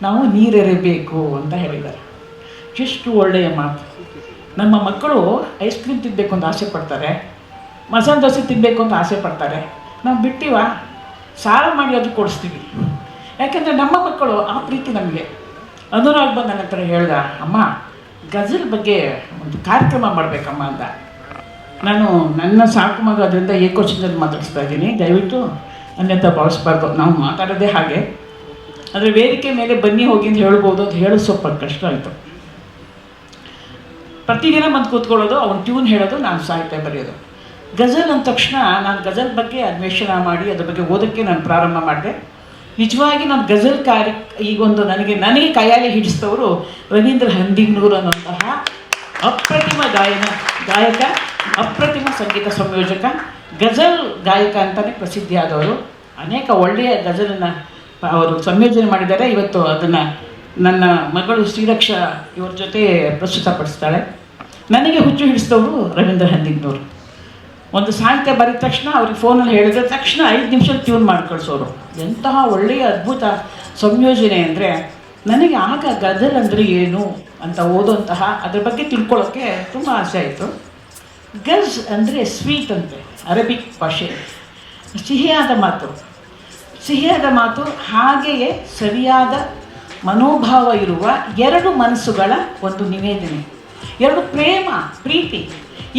ನಾವು ನೀರೆರೆಬೇಕು ಅಂತ ಹೇಳಿದ್ದಾರೆ. ಎಷ್ಟು ಒಳ್ಳೆಯ ಮಾತು. ನಮ್ಮ ಮಕ್ಕಳು ಐಸ್ ಕ್ರೀಮ್ ತಿನ್ನಬೇಕು ಅಂತ ಆಸೆ ಪಡ್ತಾರೆ, ಮಸಾಲೆ ದೋಸೆ ತಿನ್ನಬೇಕು ಅಂತ ಆಸೆ ಪಡ್ತಾರೆ. ನಾವು ಬಿಟ್ಟಿವ ಸಾಲ ಮಾಡಿ ಅದು ಕೊಡಿಸ್ತೀವಿ. ಯಾಕೆಂದರೆ ನಮ್ಮ ಮಕ್ಕಳು ಆ ಪ್ರೀತಿ ನಮಗೆ. ಅನುರಾಗ್ ಬಂದು ನನ್ನ ಹತ್ರ ಹೇಳ್ದ, ಅಮ್ಮ ಗಜಲ್ ಬಗ್ಗೆ ಒಂದು ಕಾರ್ಯಕ್ರಮ ಮಾಡಬೇಕಮ್ಮ ಅಂತ. ನಾನು ನನ್ನ ಸಾಕು ಮಗ ಅದರಿಂದ ಏಕವಚನದಲ್ಲಿ ಮಾತಾಡಿಸ್ತಾ ಇದ್ದೀನಿ, ದಯವಿಟ್ಟು ಅನ್ಯಥ ಭಾವಿಸ್ಬಾರ್ದು. ನಾವು ಮಾತಾಡೋದೇ ಹಾಗೆ. ಆದರೆ ವೇದಿಕೆ ಮೇಲೆ ಬನ್ನಿ ಹೋಗಿ ಅಂತ ಹೇಳ್ಬೋದು, ಅದು ಹೇಳೋದು ಸ್ವಲ್ಪ ಕಷ್ಟ ಆಯಿತು. ಪ್ರತಿದಿನ ಬಂದು ಕೂತ್ಕೊಳ್ಳೋದು, ಅವ್ನು ಟ್ಯೂನ್ ಹೇಳೋದು, ನಾನು ಸಾಹಿತ್ಯ ಬರೆಯೋದು. ಗಜಲ್ ಅಂದ ತಕ್ಷಣ ನಾನು ಗಜಲ್ ಬಗ್ಗೆ ಅನ್ವೇಷಣೆ ಮಾಡಿ ಅದ್ರ ಬಗ್ಗೆ ಓದೋಕ್ಕೆ ನಾನು ಪ್ರಾರಂಭ ಮಾಡಿದೆ. ನಿಜವಾಗಿ ನಾನು ಗಜಲ್ ಈಗೊಂದು ನನಗೆ ಕೈಯಾಲೆ ಹಿಡಿಸಿದವರು ರವೀಂದ್ರ ಹಂದಿಗ್ನೂರು ಅನ್ನೋಂತಹ ಅಪ್ರತಿಮ ಗಾಯಕ, ಅಪ್ರತಿಮ ಸಂಗೀತ ಸಂಯೋಜಕ, ಗಜಲ್ ಗಾಯಕ ಅಂತಲೇ ಪ್ರಸಿದ್ಧಿಯಾದವರು. ಅನೇಕ ಒಳ್ಳೆಯ ಗಜಲನ್ನು ಅವರು ಸಂಯೋಜನೆ ಮಾಡಿದ್ದಾರೆ. ಇವತ್ತು ಅದನ್ನು ನನ್ನ ಮಗಳು ಶ್ರೀರಕ್ಷಾ ಇವ್ರ ಜೊತೆ ಪ್ರಸ್ತುತಪಡಿಸ್ತಾಳೆ. ನನಗೆ ಹುಚ್ಚು ಹಿಡಿಸಿದವರು ರವೀಂದ್ರ ಹಂದಿಗ್ನೂರು. ಒಂದು ಸಾಹಿತ್ಯ ಬರೆದ ತಕ್ಷಣ ಅವ್ರಿಗೆ ಫೋನಲ್ಲಿ ಹೇಳಿದ ತಕ್ಷಣ 5 ನಿಮಿಷ ಟ್ಯೂನ್ ಮಾಡಿ ಕಳಿಸೋರು. ಎಂತಹ ಒಳ್ಳೆಯ ಅದ್ಭುತ ಸಂಯೋಜನೆ ಅಂದರೆ, ನನಗೆ ಆಗ ಗಜಲ್ ಅಂದರೆ ಏನು ಅಂತ ಓದೋಂತಹ ಅದ್ರ ಬಗ್ಗೆ ತಿಳ್ಕೊಳ್ಳೋಕ್ಕೆ ತುಂಬ ಆಸೆ ಆಯಿತು. ಗಜ್ ಅಂದರೆ ಸ್ವೀಟ್ ಅಂತೆ, ಅರಬಿಕ್ ಭಾಷೆ, ಸಿಹಿಯಾದ ಮಾತು. ಸಿಹಿಯಾದ ಮಾತು, ಹಾಗೆಯೇ ಸರಿಯಾದ ಮನೋಭಾವ ಇರುವ 2 ಮನಸ್ಸುಗಳ ಒಂದು ನಿವೇದನೆ, 2 ಪ್ರೇಮ, ಪ್ರೀತಿ.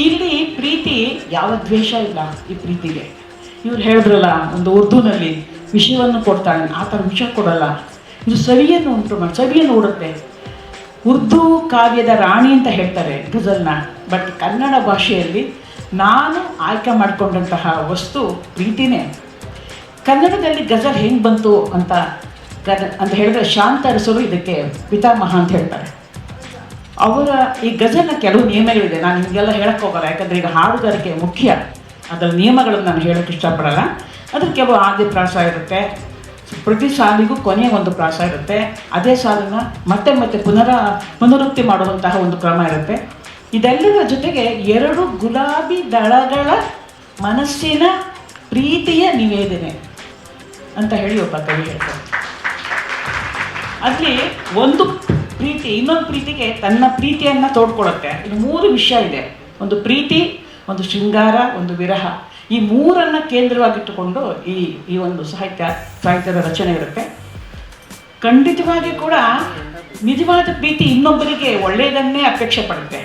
ಇಲ್ಲಿ ಪ್ರೀತಿ ಯಾವ ದ್ವೇಷ ಇಲ್ಲ ಈ ಪ್ರೀತಿಗೆ. ಇವ್ರು ಹೇಳಿದ್ರಲ್ಲ, ಒಂದು ಉರ್ದುನಲ್ಲಿ ವಿಷಯವನ್ನು ಕೊಡ್ತಾಳೆ, ಆ ಥರ ವಿಷಯ ಕೊಡಲ್ಲ. ಇದು ಸವಿಯನ್ನು ಉಂಟು ಮಾಡಿ, ಸವಿಯನ್ನು ಉಡುತ್ತೆ. ಉರ್ದು ಕಾವ್ಯದ ರಾಣಿ ಅಂತ ಹೇಳ್ತಾರೆ ಗಜಲ್ನ. ಬಟ್ ಕನ್ನಡ ಭಾಷೆಯಲ್ಲಿ ನಾನು ಆಯ್ಕೆ ಮಾಡಿಕೊಂಡಂತಹ ವಸ್ತು ಪ್ರೀತಿನೇ. ಕನ್ನಡದಲ್ಲಿ ಗಜಲ್ ಹೆಂಗೆ ಬಂತು ಅಂತ ಹೇಳಿದ್ರೆ ಶಾಂತ ಅರಸರು ಇದಕ್ಕೆ ಪಿತಾಮಹ ಅಂತ ಹೇಳ್ತಾರೆ. ಅವರ ಈ ಗಜಲ್ನ ಕೆಲವು ನಿಯಮಗಳಿದೆ, ನಾನು ನಿಮಗೆಲ್ಲ ಹೇಳಕ್ಕೆ ಹೋಗಲ್ಲ, ಯಾಕಂದರೆ ಈಗ ಹಾಡುಗಾರಿಕೆ ಮುಖ್ಯ. ಅದರ ನಿಯಮಗಳನ್ನು ನಾನು ಹೇಳೋಕ್ಕೆ ಇಷ್ಟಪಡಲ್ಲ. ಅದ್ರ ಕೆಲವು ಆದಿ ಪ್ರಾಸ ಇರುತ್ತೆ, ಪ್ರತಿ ಸಾಲಿಗೂ ಕೊನೆಯ ಒಂದು ಪ್ರಾಸ ಇರುತ್ತೆ, ಅದೇ ಸಾಲನ್ನು ಮತ್ತೆ ಮತ್ತೆ ಪುನರುಕ್ತಿ ಮಾಡುವಂತಹ ಒಂದು ಕ್ರಮ ಇರುತ್ತೆ. ಇದೆಲ್ಲದರ ಜೊತೆಗೆ 2 ಗುಲಾಬಿ ದಳಗಳ ಮನಸ್ಸಿನ ಪ್ರೀತಿಯ ನಿವೇದನೆ ಅಂತ ಹೇಳಿ ಒಬ್ಬ ಕವಿ ಹೇಳ್ತಾರೆ. ಅಲ್ಲಿ ಒಂದು ಪ್ರೀತಿ ಇನ್ನೊಂದು ಪ್ರೀತಿಗೆ ತನ್ನ ಪ್ರೀತಿಯನ್ನು ತೋಡ್ಕೊಳ್ಳುತ್ತೆ. ಇದು 3 ವಿಷಯ ಇದೆ, ಒಂದು ಪ್ರೀತಿ, ಒಂದು ಶೃಂಗಾರ, ಒಂದು ವಿರಹ. ಈ 3ಅನ್ನು ಕೇಂದ್ರವಾಗಿಟ್ಟುಕೊಂಡು ಈ ಒಂದು ಸಾಹಿತ್ಯದ ರಚನೆ ಇರುತ್ತೆ. ಖಂಡಿತವಾಗಿ ಕೂಡ ನಿಜವಾದ ಪ್ರೀತಿ ಇನ್ನೊಬ್ಬರಿಗೆ ಒಳ್ಳೆಯದನ್ನೇ ಅಪೇಕ್ಷೆ ಪಡುತ್ತೆ.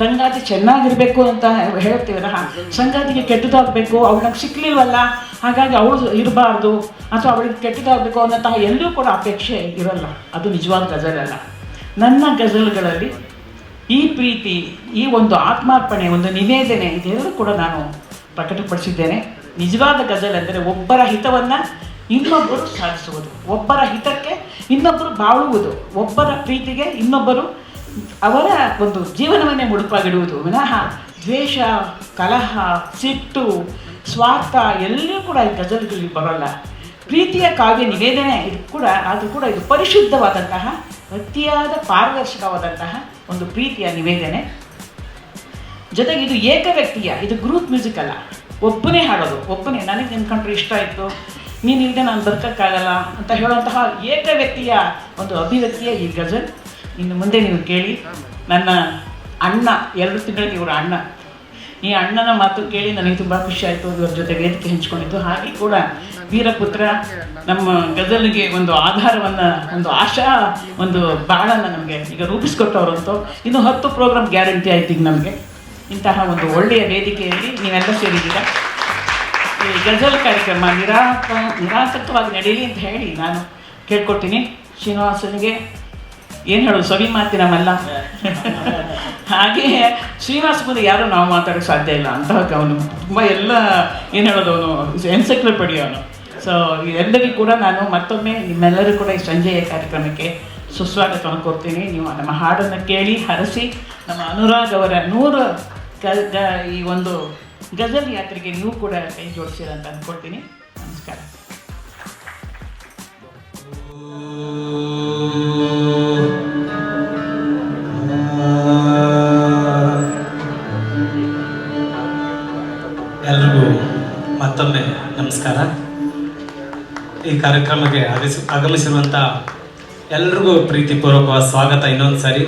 ಸಂಗಾತಿ ಚೆನ್ನಾಗಿರಬೇಕು ಅಂತ ಹೇಳ್ತೀವಲ್ಲ, ಸಂಗಾತಿಗೆ ಕೆಟ್ಟದಾಗಬೇಕು, ಅವಳಿಗೆ ಸಿಕ್ಕಲಿಲ್ವಲ್ಲ ಹಾಗಾಗಿ ಅವಳು ಇರಬಾರ್ದು, ಅಥವಾ ಅವಳಿಗೆ ಕೆಟ್ಟದಾಗಬೇಕು ಅನ್ನೋಂತಹ ಎಲ್ಲೂ ಕೂಡ ಅಪೇಕ್ಷೆ ಇರಲ್ಲ. ಅದು ನಿಜವಾದ ಗಜಲಲ್ಲ. ನನ್ನ ಗಜಲ್ಗಳಲ್ಲಿ ಈ ಪ್ರೀತಿ, ಈ ಒಂದು ಆತ್ಮಾರ್ಪಣೆ, ಒಂದು ನಿವೇದನೆ, ಇದೆಲ್ಲರೂ ಕೂಡ ನಾನು ಪ್ರಕಟಪಡಿಸಿದ್ದೇನೆ. ನಿಜವಾದ ಗಜಲ್ ಅಂದರೆ ಒಬ್ಬರ ಹಿತವನ್ನು ಇನ್ನೊಬ್ಬರು ಸಾಧಿಸುವುದು, ಒಬ್ಬರ ಹಿತಕ್ಕೆ ಇನ್ನೊಬ್ಬರು ಬಾಳುವುದು, ಒಬ್ಬರ ಪ್ರೀತಿಗೆ ಇನ್ನೊಬ್ಬರು ಅವರ ಒಂದು ಜೀವನವನ್ನೇ ಮುಡುಪಾಗಿಡುವುದು ವಿನಃ ದ್ವೇಷ, ಕಲಹ, ಸಿಟ್ಟು, ಸ್ವಾರ್ಥ ಎಲ್ಲೂ ಕೂಡ ಈ ಗಜಲ್ಗಳಲ್ಲಿ ಬರೋಲ್ಲ. ಪ್ರೀತಿಯ ಕಾವ್ಯ ನಿವೇದನೆ ಇದು ಕೂಡ, ಆದರೂ ಕೂಡ ಇದು ಪರಿಶುದ್ಧವಾದಂತಹ, ಅತಿಯಾದ ಪಾರದರ್ಶಕವಾದಂತಹ ಒಂದು ಪ್ರೀತಿಯ ನಿವೇದನೆ. ಜೊತೆಗೆ ಇದು ಏಕ ವ್ಯಕ್ತಿಯ, ಇದು ಗ್ರೂಪ್ ಮ್ಯೂಸಿಕ್ ಅಲ್ಲ, ಒಬ್ಬನೇ ಹಾಡೋದು, ಒಬ್ಬನೇ. ನನಗೆ ನಿನ್ನ ಕಂಡ್ರೆ ಇಷ್ಟ ಆಯಿತು, ನೀನು ಇಲ್ಲದೆ ನಾನು ಬದುಕೋಕ್ಕಾಗಲ್ಲ ಅಂತ ಹೇಳುವಂತಹ ಏಕ ವ್ಯಕ್ತಿಯ ಒಂದು ಅಭಿವ್ಯಕ್ತಿಯ ಈ ಗಜಲ್. ಇನ್ನು ಮುಂದೆ ನೀವು ಕೇಳಿ. ನನ್ನ ಅಣ್ಣ, 2 ತಿಂಗಳಿಗೆ ಇವರ ಅಣ್ಣ, ಈ ಅಣ್ಣನ ಮಾತು ಕೇಳಿ ನನಗೆ ತುಂಬ ಖುಷಿ ಆಯಿತು. ಇವ್ರ ಜೊತೆ ವೇದಿಕೆ ಹಂಚ್ಕೊಂಡಿದ್ದು. ಹಾಗೆ ಕೂಡ ವೀರಪುತ್ರ ನಮ್ಮ ಗಜಲ್ಗೆ ಒಂದು ಆಧಾರವನ್ನು, ಒಂದು ಆಶಾ, ಒಂದು ಬಾಳನ್ನು ನಮಗೆ ಈಗ ರೂಪಿಸ್ಕೊಟ್ಟವ್ರಂತೂ ಇನ್ನು 10 ಪ್ರೋಗ್ರಾಮ್ ಗ್ಯಾರಂಟಿ ಆಯ್ತು ಈಗ ನಮಗೆ. ಇಂತಹ ಒಂದು ಒಳ್ಳೆಯ ವೇದಿಕೆಯಲ್ಲಿ ನೀವೆಲ್ಲ ಸೇರಿದ್ದೀರಾ. ಈ ಗಜಲ್ ಕಾರ್ಯಕ್ರಮ ನಿರಾತಂಕವಾಗಿ ನಡೆಯಲಿ ಅಂತ ಹೇಳಿ ನಾನು ಕೇಳ್ಕೊಡ್ತೀನಿ. ಶ್ರೀನಿವಾಸನಿಗೆ ಏನು ಹೇಳೋದು, ಸವಿ ಮಾತಿನವಲ್ಲ. ಹಾಗೆ ಶ್ರೀನಿವಾಸ ಮುಂದೆ ಯಾರೂ ನಾವು ಮಾತಾಡೋಕ್ಕೆ ಸಾಧ್ಯ ಇಲ್ಲ ಅಂತ. ಅವನು ತುಂಬ ಎಲ್ಲ ಏನು ಹೇಳೋದು, ಅವನು ಎನ್ಸೈಕ್ಲೋಪೀಡಿಯಾ ಅವನು. ಸೊ ಎಲ್ಲರಿಗೂ ಕೂಡ ನಾನು ಮತ್ತೊಮ್ಮೆ ನಿಮ್ಮೆಲ್ಲರೂ ಕೂಡ ಈ ಸಂಜೆಯ ಕಾರ್ಯಕ್ರಮಕ್ಕೆ ಸುಸ್ವಾಗತವನ್ನು ಕೊಡ್ತೀನಿ. ನೀವು ನಮ್ಮ ಹಾಡನ್ನು ಕೇಳಿ ಹರಸಿ ನಮ್ಮ ಅನುರಾಗ್ ಅವರ 100 ಈ ಒಂದು ಗಜಲ್ ಯಾತ್ರೆಗೆ ನೀವು ಕೂಡ ಕೈ ಜೋಡಿಸಿರ ಅಂತ ಅಂದ್ಕೊಳ್ತೀನಿ. ನಮಸ್ಕಾರ. ಎಲ್ರಿಗೂ ಮತ್ತೊಮ್ಮೆ ನಮಸ್ಕಾರ. ಈ ಕಾರ್ಯಕ್ರಮಕ್ಕೆ ಆಗಮಿಸಿರುವಂಥ ಎಲ್ರಿಗೂ ಪ್ರೀತಿಪೂರ್ವಕ ಸ್ವಾಗತ. ಇನ್ನೊಂದು ಸಾರಿ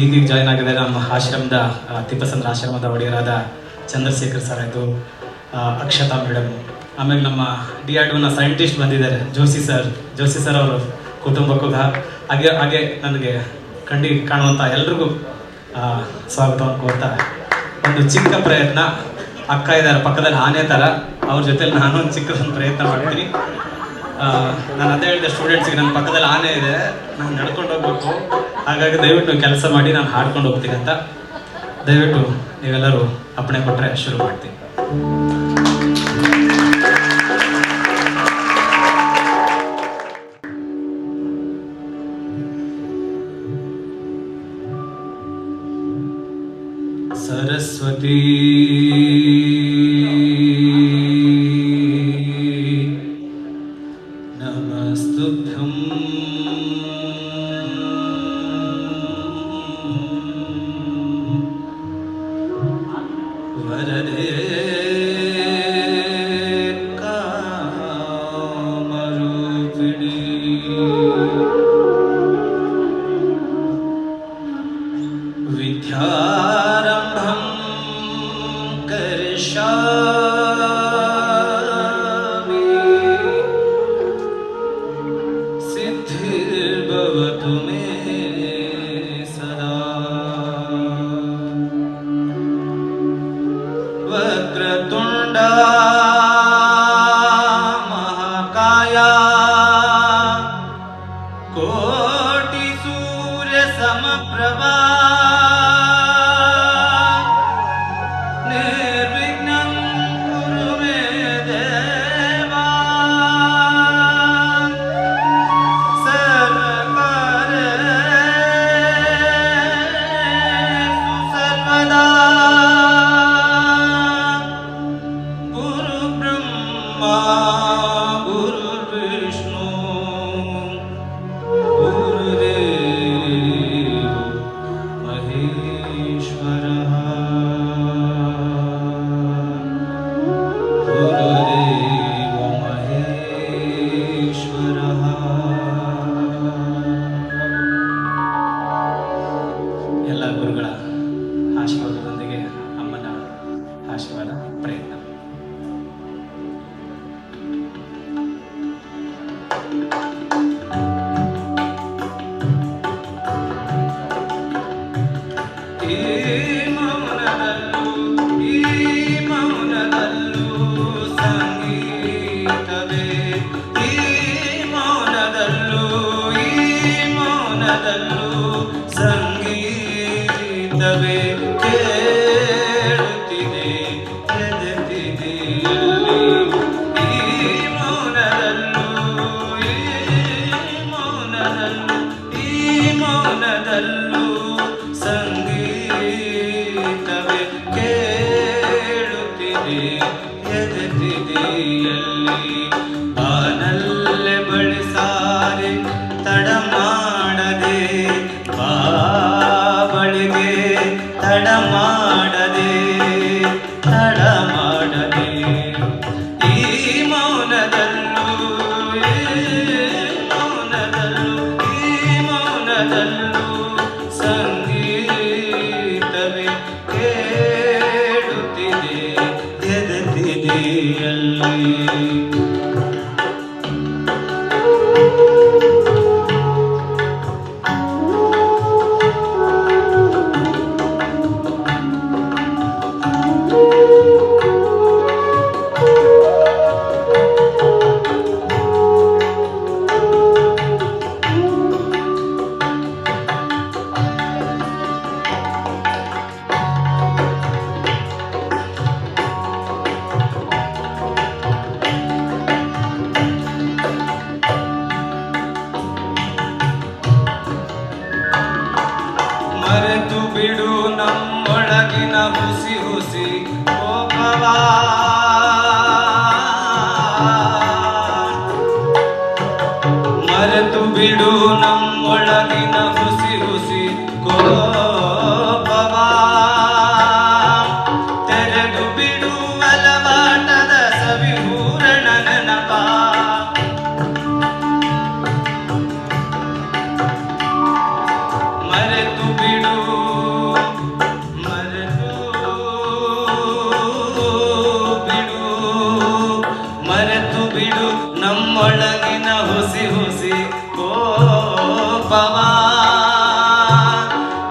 ಈಗೀಗ ಜಾಯ್ನ್ ಆಗಿದ್ದಾರೆ ನಮ್ಮ ಆಶ್ರಮದ ತಿಪ್ಪಸಂದ್ರ ಆಶ್ರಮದ ಒಡೆಯರಾದ ಚಂದ್ರಶೇಖರ್ ಸರ್ ಆಯಿತು, ಅಕ್ಷತಾ ಮೇಡಮ್, ಆಮೇಲೆ ನಮ್ಮ DRDOನ ಸೈಂಟಿಸ್ಟ್ ಬಂದಿದ್ದಾರೆ ಜೋಶಿ ಸರ್ ಅವರು ಕುಟುಂಬಕ್ಕೂ ಹಾಗೆ ನನಗೆ ಕಾಣುವಂಥ ಎಲ್ರಿಗೂ ಸ್ವಾಗತವನ್ನು ಕೋರ್ತಾ, ಒಂದು ಚಿಕ್ಕ ಪ್ರಯತ್ನ. ಅಕ್ಕ ಇದ್ದಾರೆ ಪಕ್ಕದಲ್ಲಿ, ಆನೆ ಥರ, ಅವ್ರ ಜೊತೆಲಿ ನಾನು ಒಂದು ಚಿಕ್ಕದೊಂದು ಪ್ರಯತ್ನ ಮಾಡ್ತೀನಿ. ನಾನು ಅದೇ ಹೇಳಿದೆ ಸ್ಟೂಡೆಂಟ್ಸಿಗೆ, ನನ್ನ ಪಕ್ಕದಲ್ಲಿ ಆನೆ ಇದೆ, ನಾನು ನಡ್ಕೊಂಡು ಹೋಗ್ಬೇಕು, ಹಾಗಾಗಿ ದಯವಿಟ್ಟು ಕೆಲಸ ಮಾಡಿ ನಾನು ಹಾಡ್ಕೊಂಡು ಹೋಗ್ತೀನಿ ಅಂತ. ದಯವಿಟ್ಟು ನೀವೆಲ್ಲರೂ ಅಪ್ಪಣೆ ಕೊಟ್ಟರೆ ಶುರು ಮಾಡ್ತೀನಿ. ಸರಸ್ವತಿ ನಮಸ್ತುಭ್ಯಂ ವರದೆ कामरूपिणी विद्यारम्भं करिष्यामि सिद्धिर्भवतु मे सदा वक्रतुण्डा महाकाया कोटिसूर्यसमप्रभा निर्विघ्नं कुरु मे देवा सर्वकार्येषु सर्वदा गुरुब्रह्मा गुरुर्विष्णु गुरुदेवो महेश्वरः गुरुदेवो महेश्वरः ಎಲ್ಲ ಗುರುಗಳ ಆಶೀರ್ವಾದದೊಂದಿಗೆ ಅಮ್ಮನ ಆಶೀರ್ವಾದ ಪ್ರಯತ್ನ. ಈ ಮೌನದಲ್ಲೂ ಸಂಗೀತವೇ, ಈ ಮೌನದಲ್ಲೂ ಸಂಗೀತವೇ ಕೇಳುತ್ತಿದೆ ಎದೆತಿದೆಯಲ್ಲಿ. ಈ ಮೌನದಲ್ಲೂ ಸಂಗೀತವೇ ಕೇಳುತ್ತಿದೆ ಎದೆತಿದೆಯಲ್ಲಿ. ಬಾನಲ್ಲೆ ಬಳಿಸಾರೆ ತಡ ಮಾಡದೆ, ಬಾಬಳಿಗೆ ತಡ ಮಾಡದೆ, ಈ ಮೌನದಲ್ಲೂ ಸಂಗೀತವೇ ಕೇಳುತ್ತಿದೆ ಎದೆತಿದೆಯಲ್ಲಿ. ಮರೆತು ಬಿಡು ನಮ್ಮೊಳಗಿನ ಹುಸಿ ಹುಸಿ ಕೋಪವ, ಮರೆತು ಬಿಡು ನಮ್ಮೊಳಗಿನ ಹುಸಿ ಹುಸಿ ಕೋಪವ, ತೆರೆದು ಬಿಡು ಅಲವಾಟದ ಸವಿಹೂರಣ ನೆನಪ. ಮರೆತು ಬಿಡು ನಮ್ಮೊಳಗಿನ ಹುಸಿ ಹುಸಿ ಕೋಪವ,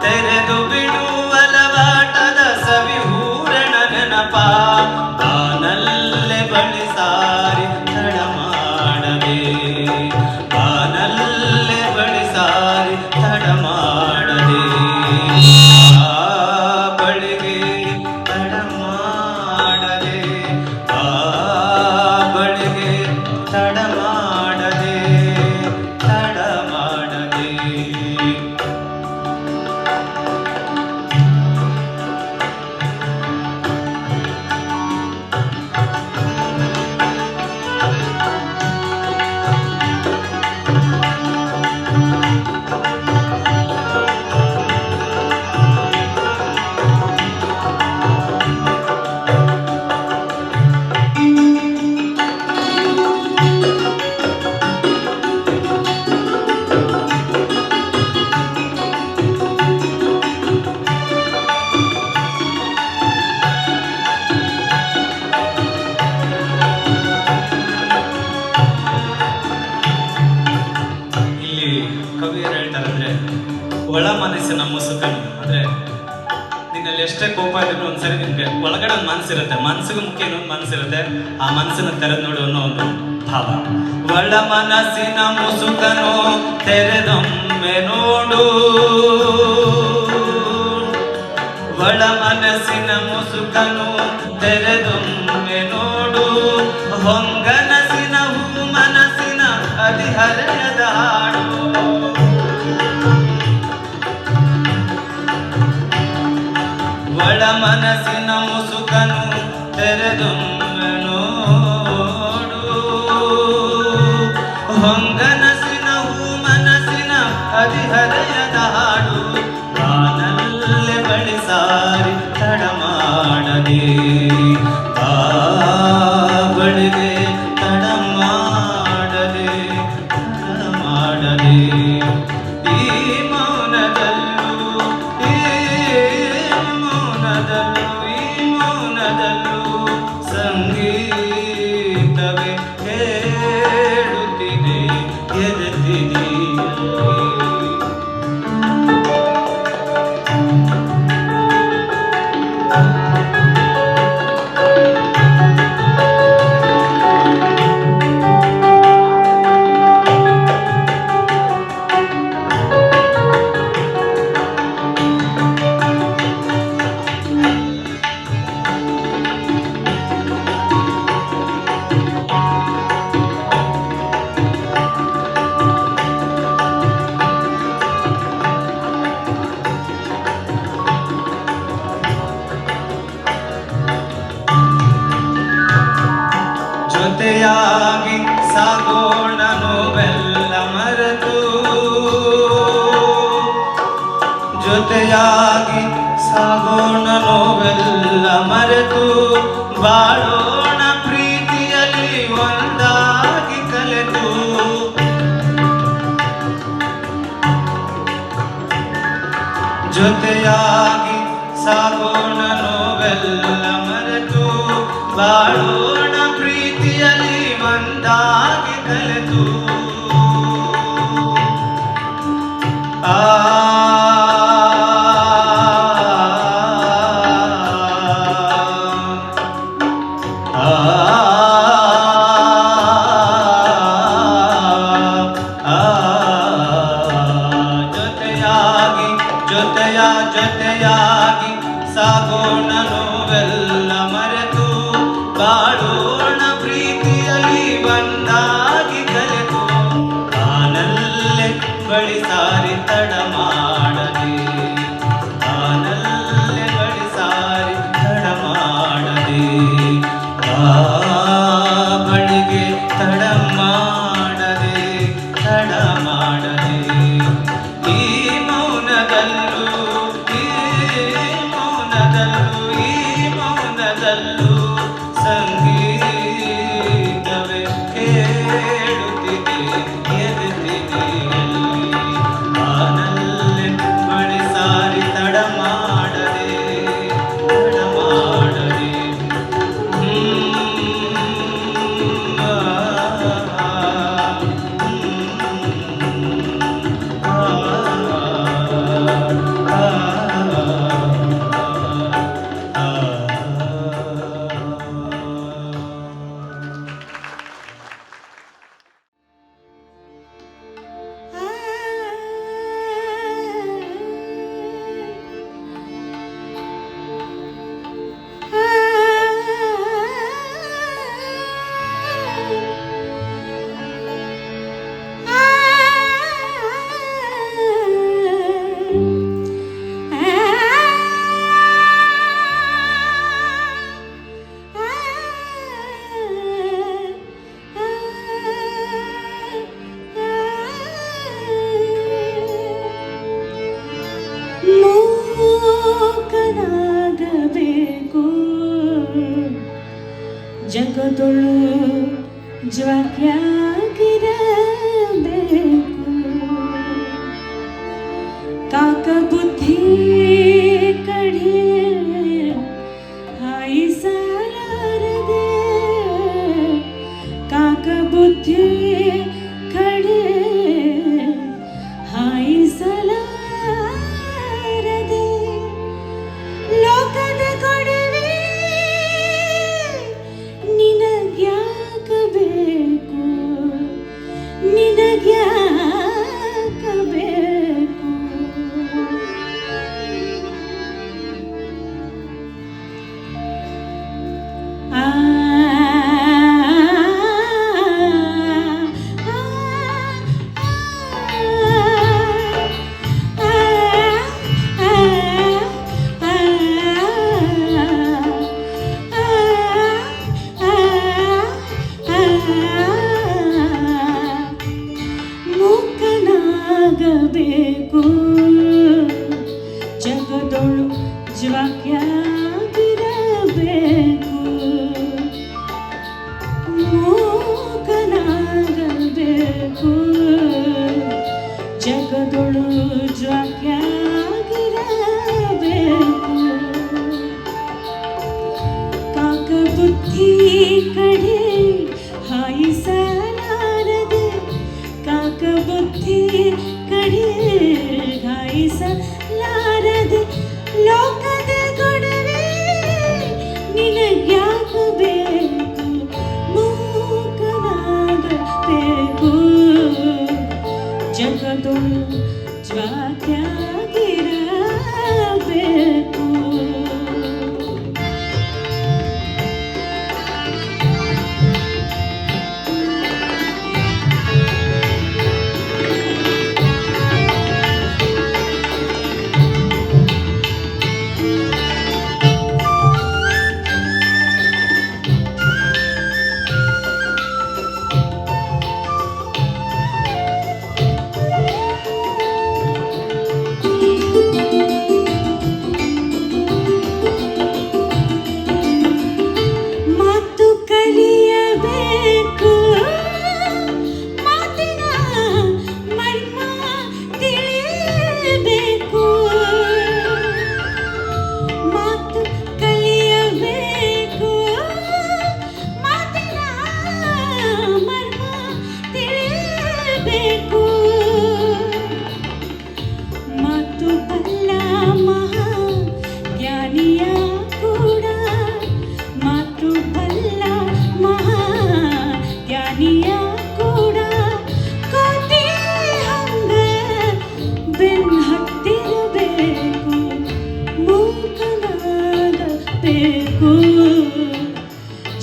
ತೆರೆದು ಬಿಡು ಅಲವಾಟದ ಸವಿಹೂರಣ ನೆನಪ. ಬಾನಲ್ಲೆ ಒಳ ಮನಸ್ಸಿನ ಮುಸುಕನು. ಅಂದರೆ ನಿನ್ನಲ್ಲಿ ಎಷ್ಟೇ ಕೋಪ ಇದ್ರು ಒಂದ್ಸರಿ ನಿಮ್ಗೆ ಒಳಗಡೆ ಒಂದು ಮನಸ್ಸಿರುತ್ತೆ, ಮನಸ್ಸಿಗೆ ಮುಖ್ಯ ಇನ್ನೊಂದು ಮನಸ್ಸಿರುತ್ತೆ, ಆ ಮನಸ್ಸನ್ನ ತೆರೆದು ನೋಡು ಅನ್ನೋ ಒಂದು ಭಾವ. ಒಳ ಮನಸ್ಸಿನ ಮುಸುಕನು ತೆರೆದೊಮ್ಮೆ ನೋಡು, ಒಳ ಮನಸ್ಸಿನ ಮುಸುಕನು ತೆರೆದೊಮ್ಮೆ ನೋಡು, ಹೊಂಗನಸಿನ ಹೂ ಮನಸ್ಸಿನ ಹದಿಹರೆಯದ ಹಾಡು. ಒಳ ಮನಸ್ಸಿನ ಮುಸುಕನು ತೆರೆದೊಮ್ಮೆ ನೋಡು, ಹೊಂಗನಸಿನ ಹೂ ಮನಸ್ಸಿನ ಹದಿಹರೆಯದ ಹಾಡು. ತಾನಲ್ಲೇ ಬಳಿಸಾರಿ ತಡ ಮಾಡದೆ, ಬಳಿಗೆ ತಡ ಮಾಡದೆ, ತಡ ಮಾಡದೆ, ಈ ಮೌನದಲ್ಲೂ ಈ ಮೌನದಲ್ಲೂ ಈ ಮೌನದಲ್ಲೂ ಸಂಗೀತವೇ ಕೇಳುತ್ತಿದೆ ಎದೆತಿದೆಯಲ್ಲಿ. ಜೊತೆಯಾಗಿ ಸಾಗೋಣ ನೋವೆಲ್ಲ ಮರೆತು, ಜೊತೆಯಾಗಿ ಸಾಗೋಣ ನೋವೆಲ್ಲ ಮರೆತು, ಬಾಳೋಣ ಪ್ರೀತಿಯಲ್ಲಿ ಒಂದಾಗಿ ಕಲೆತು. ಜೊತೆಯಾಗಿ ಸಾಗೋಣ ನೋವೆಲ್ಲ ಮರೆತು, ಬಾಳೋಣ ಪ್ರೀತಿಯಲ್ಲಿ ಒಂದಾಗಿ ಕಲೆತು. ಆ ಜೊತೆಯಾಗಿ ಜೊತೆಯಾಗಿ ಸಾಗೋಣ ನೋವೆಲ್ಲ ಮರೆತು, ಬಾಳೋಣ ಪ್ರೀತಿಯಲ್ಲಿ ಒಂದಾಗಿ ಕಲೆತು. ತಾನಲ್ಲೇ ಬಳಿಸಾರಿ ತಡ ಮಾಡದೆ, ತಾನಲ್ಲೇ ಬಳಿಸಾರಿ ತಡ ಮಾಡದೆ, ಬಳಿಗೆ ತಡ ಮಾಡದೆ, ತಡ ಮಾಡದೆ, ಈ ಮೌನದಲ್ಲೂ ಈ ಮೌನದಲ್ಲೂ ಈ ಮೌನದಲ್ಲೂ ಸಂಗೀತವೇ ಕೇಳುತ್ತಿದೆ ಎದೆತಿದೆಯಲ್ಲಿ. ತಾನಲ್ಲೇ ಬಳಿಸಾರಿ ತಡ ಮಾಡದೆ, ತಡ ಮಾಡದೆ, ಮೂಕನಾಗಬೇಕು ಜಗದೊಳು ಜ್ವಾಕ್ಯಾಗಿರಬೇಕು, ಕಾಕ ಬುದ್ಧಿ ಕಡೆ ಹಾಯಿಸಲಾರದೆ, ಕಾಕ ಬುದ್ಧಿ ಕಡೆ ಹಾಯಿಸಲಾರದೆ.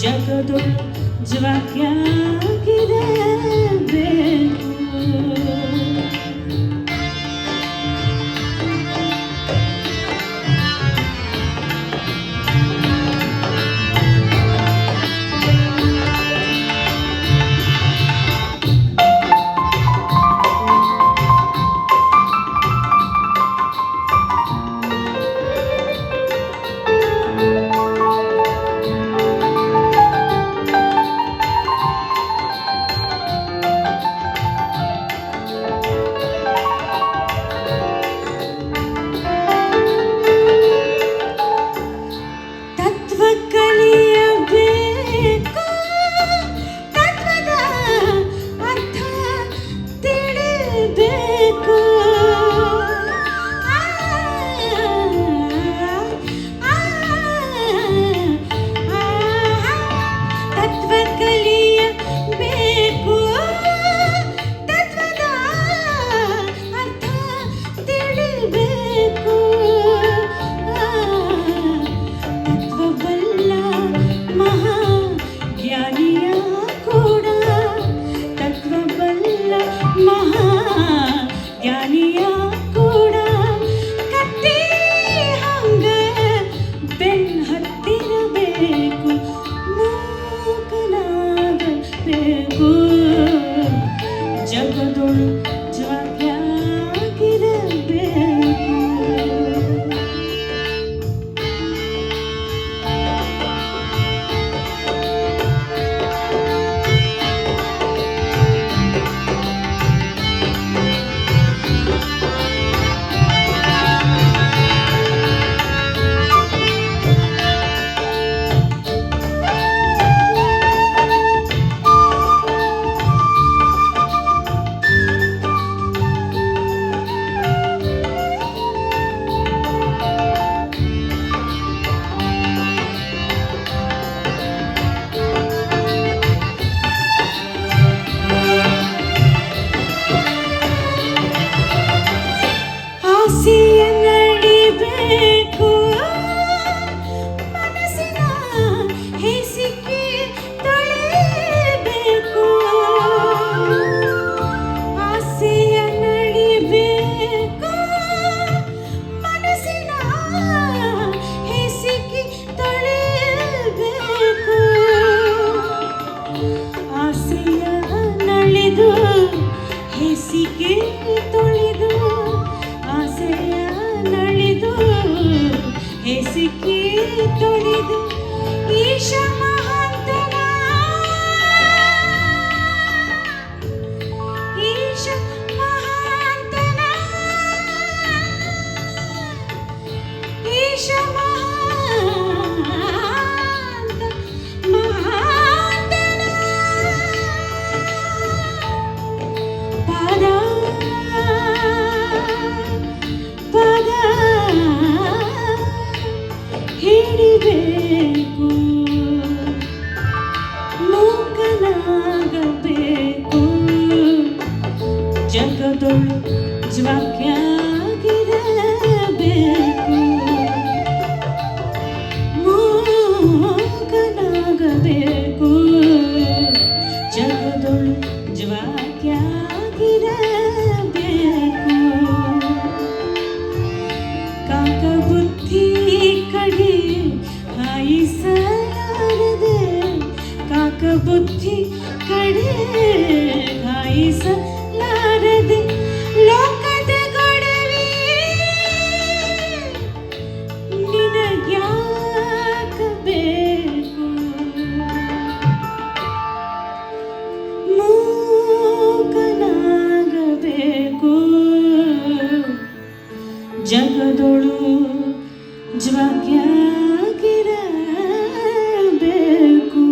ಜಗದೊಳು ಜ್ವಾಕ್ಯಾಗಿರಬೇಕು. ಜಗದೊಳು ಜ್ವಾಕ್ಯಾಗಿರಬೇಕು. ಆಸೆಯ ನಡಿಬೇಕು, ಮನಸ್ಸಿನ ಹೇಸಿಗೆ ತೊಳೆಯಬೇಕು. ಆಸೆಯ ನಡಿಬೇಕು, ಮನಸ್ಸಿನ ಹೇಸಿಗೆ ತೊಳೆಯಬೇಕು. ಆಸೆಯ ನಳಿದು ಹೇಸಿಗೆ ತೊಳೆದು, ಆಸೆಯ ನಳಿದು ಹೇಸಿಗೆ ತೊಳೆದು, ಈಶ ಮಹಾಂತನ ಈಶ ಮಹಾಂತನ ಈಶ ಮಹಾಂತ ಮಹಾಂತನ ಪದ ಪದ ಹಿಡಿಬೇಕು, ಮೂಕನಾಗಬೇಕು. ಜಗದೊಳು ಜ್ವಾಕ್ಯಾಗಿರಬೇಕು, ಮೂಕನಾಗಬೇಕು. ಜಗದೊಳು ಜ್ವಾಕ್ಯಾಗಿರಬೇಕು. ಕಾಕ ಬುದ್ಧಿ ಕಡೆ ಹಾಯಿಸಲಾರದೆ, ಕಾಕ ಬುದ್ಧಿ ಕಡೆ ಹಾಯಿಸಲಾರದೆ. ಲೋಕದ ಗೊಡವೆ ನಿನಗ್ಯಾಕಬೇಕು, ಮೂಕನಾಗಬೇಕು. ಜಗದೊಳು ಜ್ವಾಕ್ಯಾಗಿರಬೇಕು.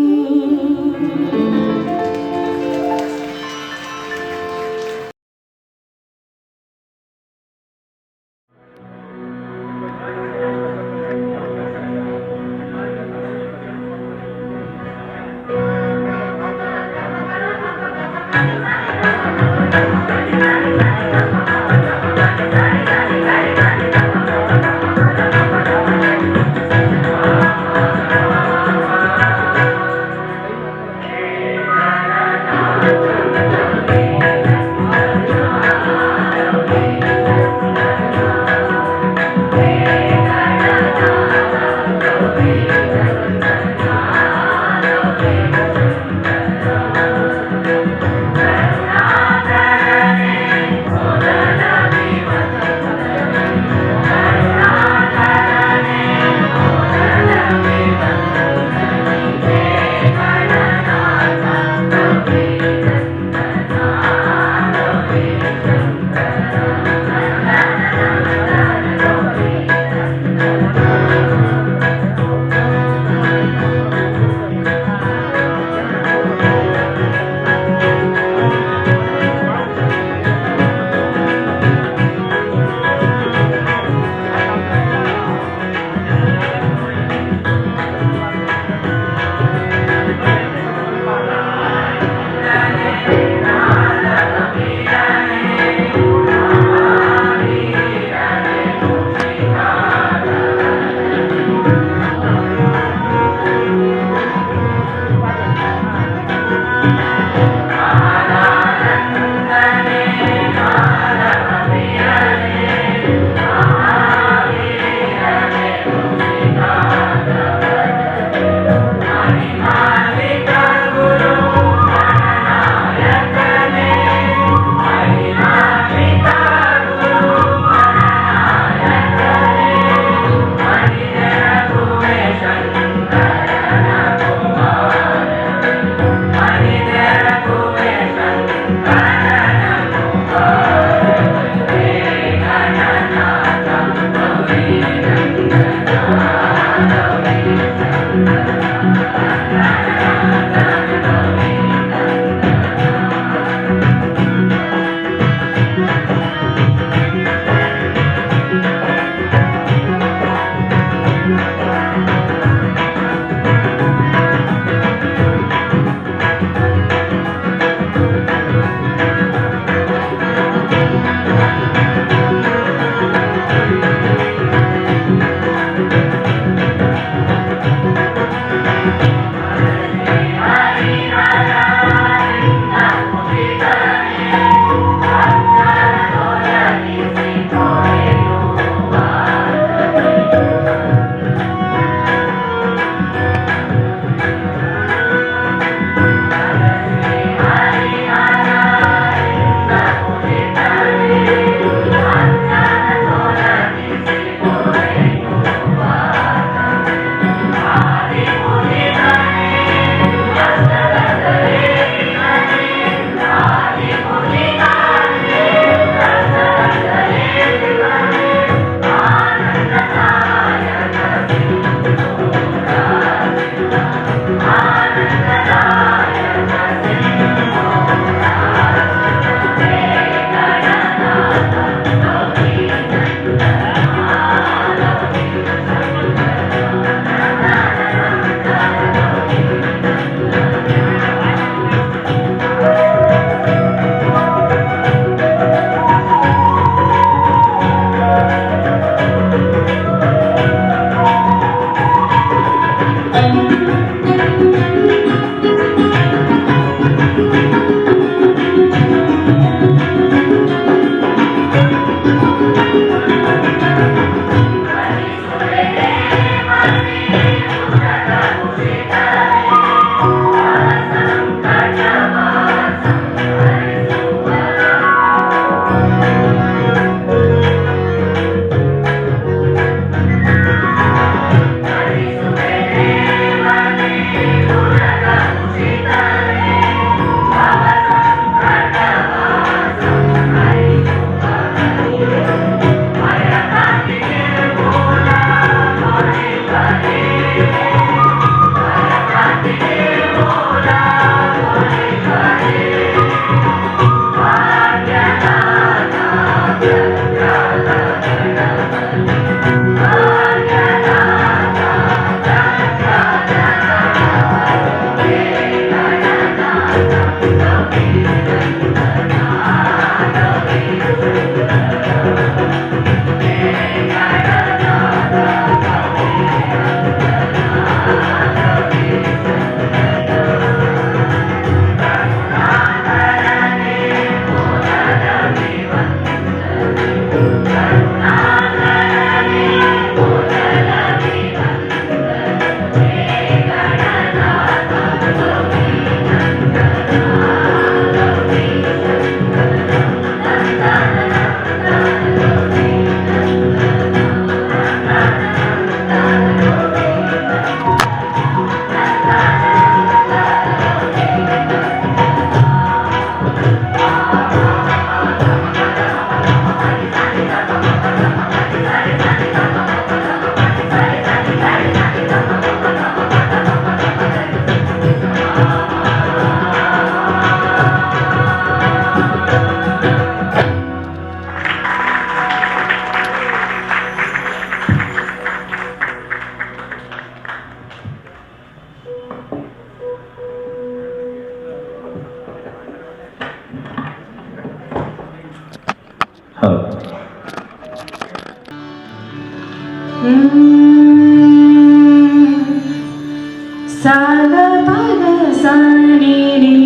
ಸಾಲ ಪದ ಸಾನಿರಿ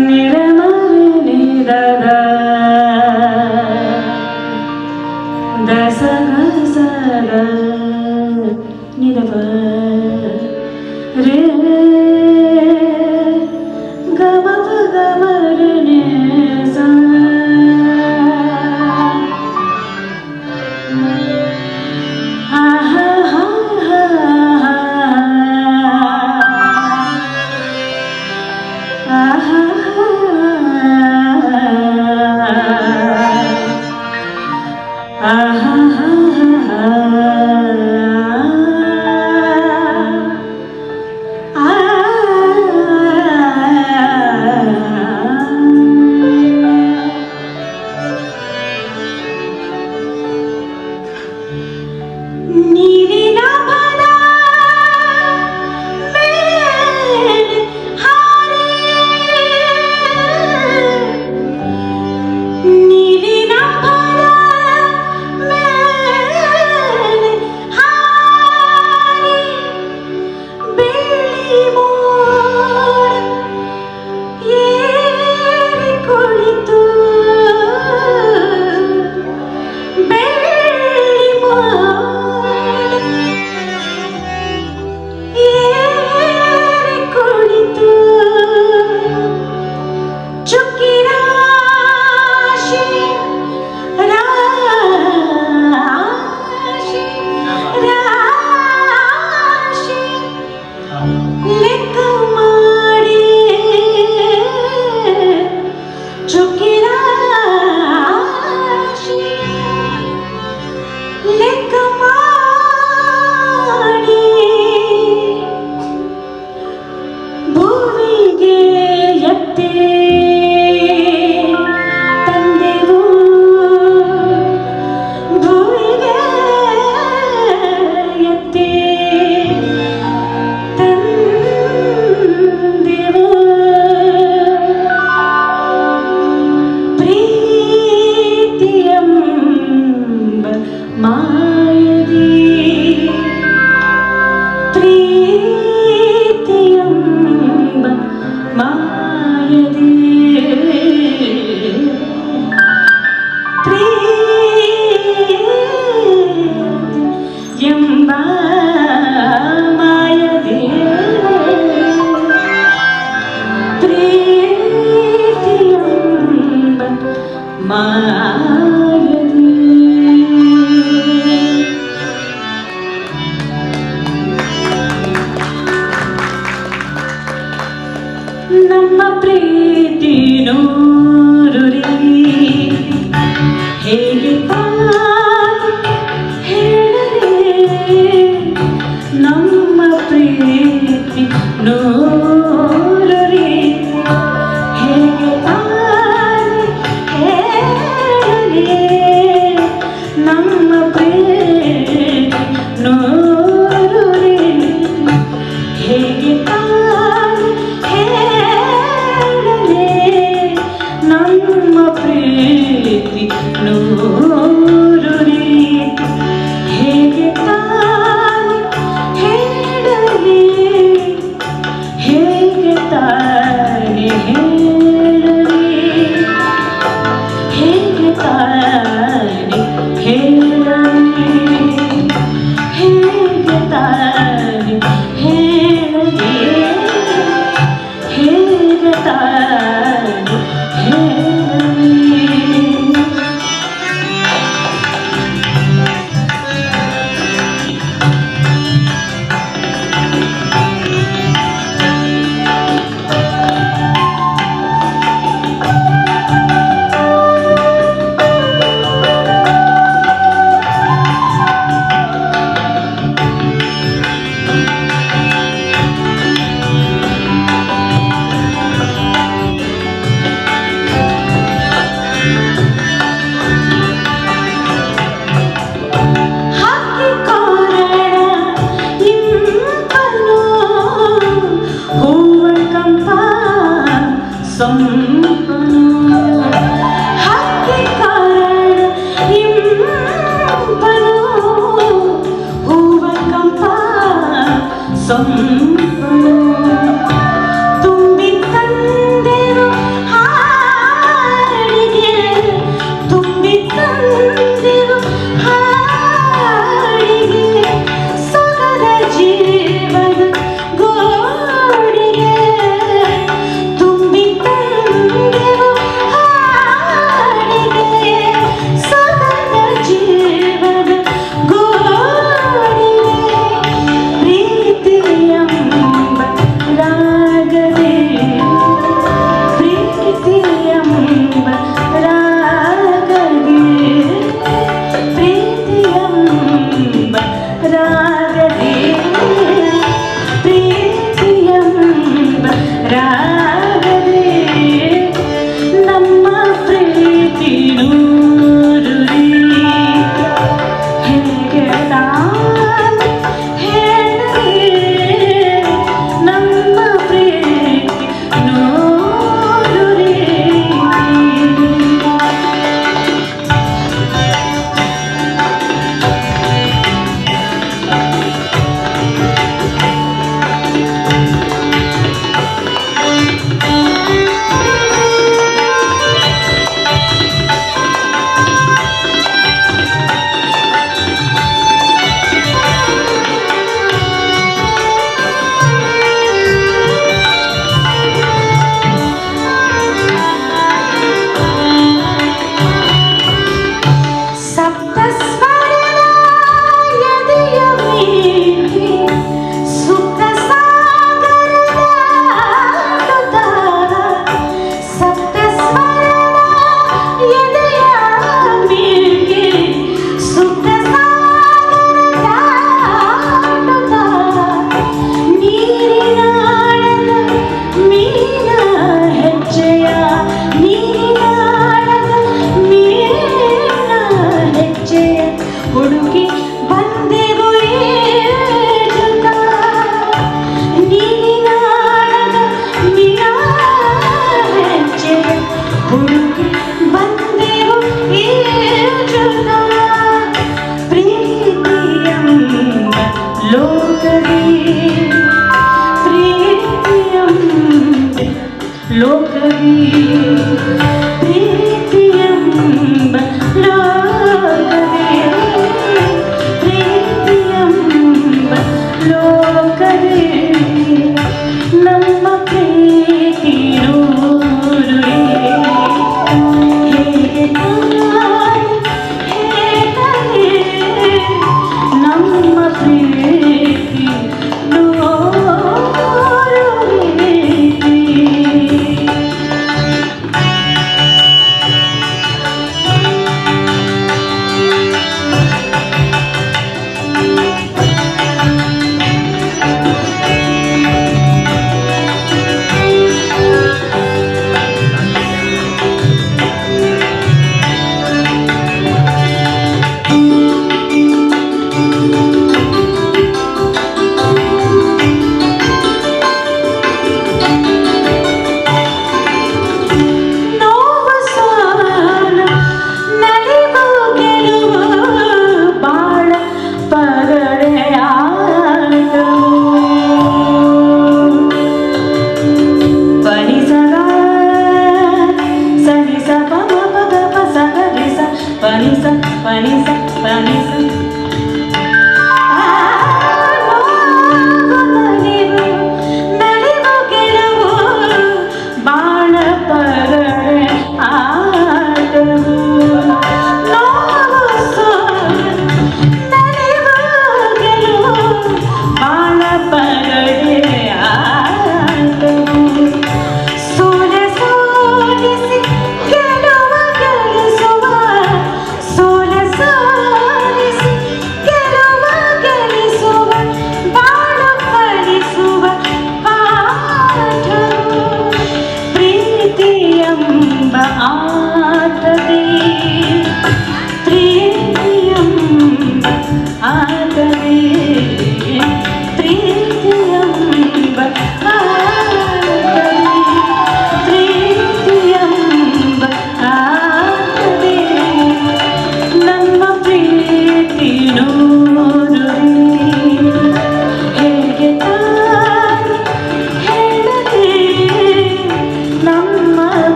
ನಿರಮರಿ ನಿರದ ದಸಗಸಗ ನಿರವ ರೇ ಗಮಪ ಗಮರನೆ ಸಾ Ah ನೂರು ರೀತಿ ಹೇಗೆ ಹೇಳಲೇ ನಮ್ಮ ಪ್ರೀತಿ ನೂರು ರೀತಿ ಹೇಗೆ ಹೇಳಲೇ ನಮ್ಮ ಪ್ರೀತಿ ನೂರು ರೀತಿ ಹೇಗೆ ಹೇಳಲೇ ನಮ್ಮ ಪ್ರೀತಿ ನೂರು ರೀತಿ ಹೇಗೆ ಹೇಳಲೇ ಹೇಗೆ ತಾನೆ ಹೇಳಲೇ ಹೇಗೆ ತಾನೆ ಹೇಳಲೇ ಹೇಗೆ ತಾನೆ ಹೇಳಲೇ ಹೇಗೆ ತಾನೆ ಹೇಳಲೇ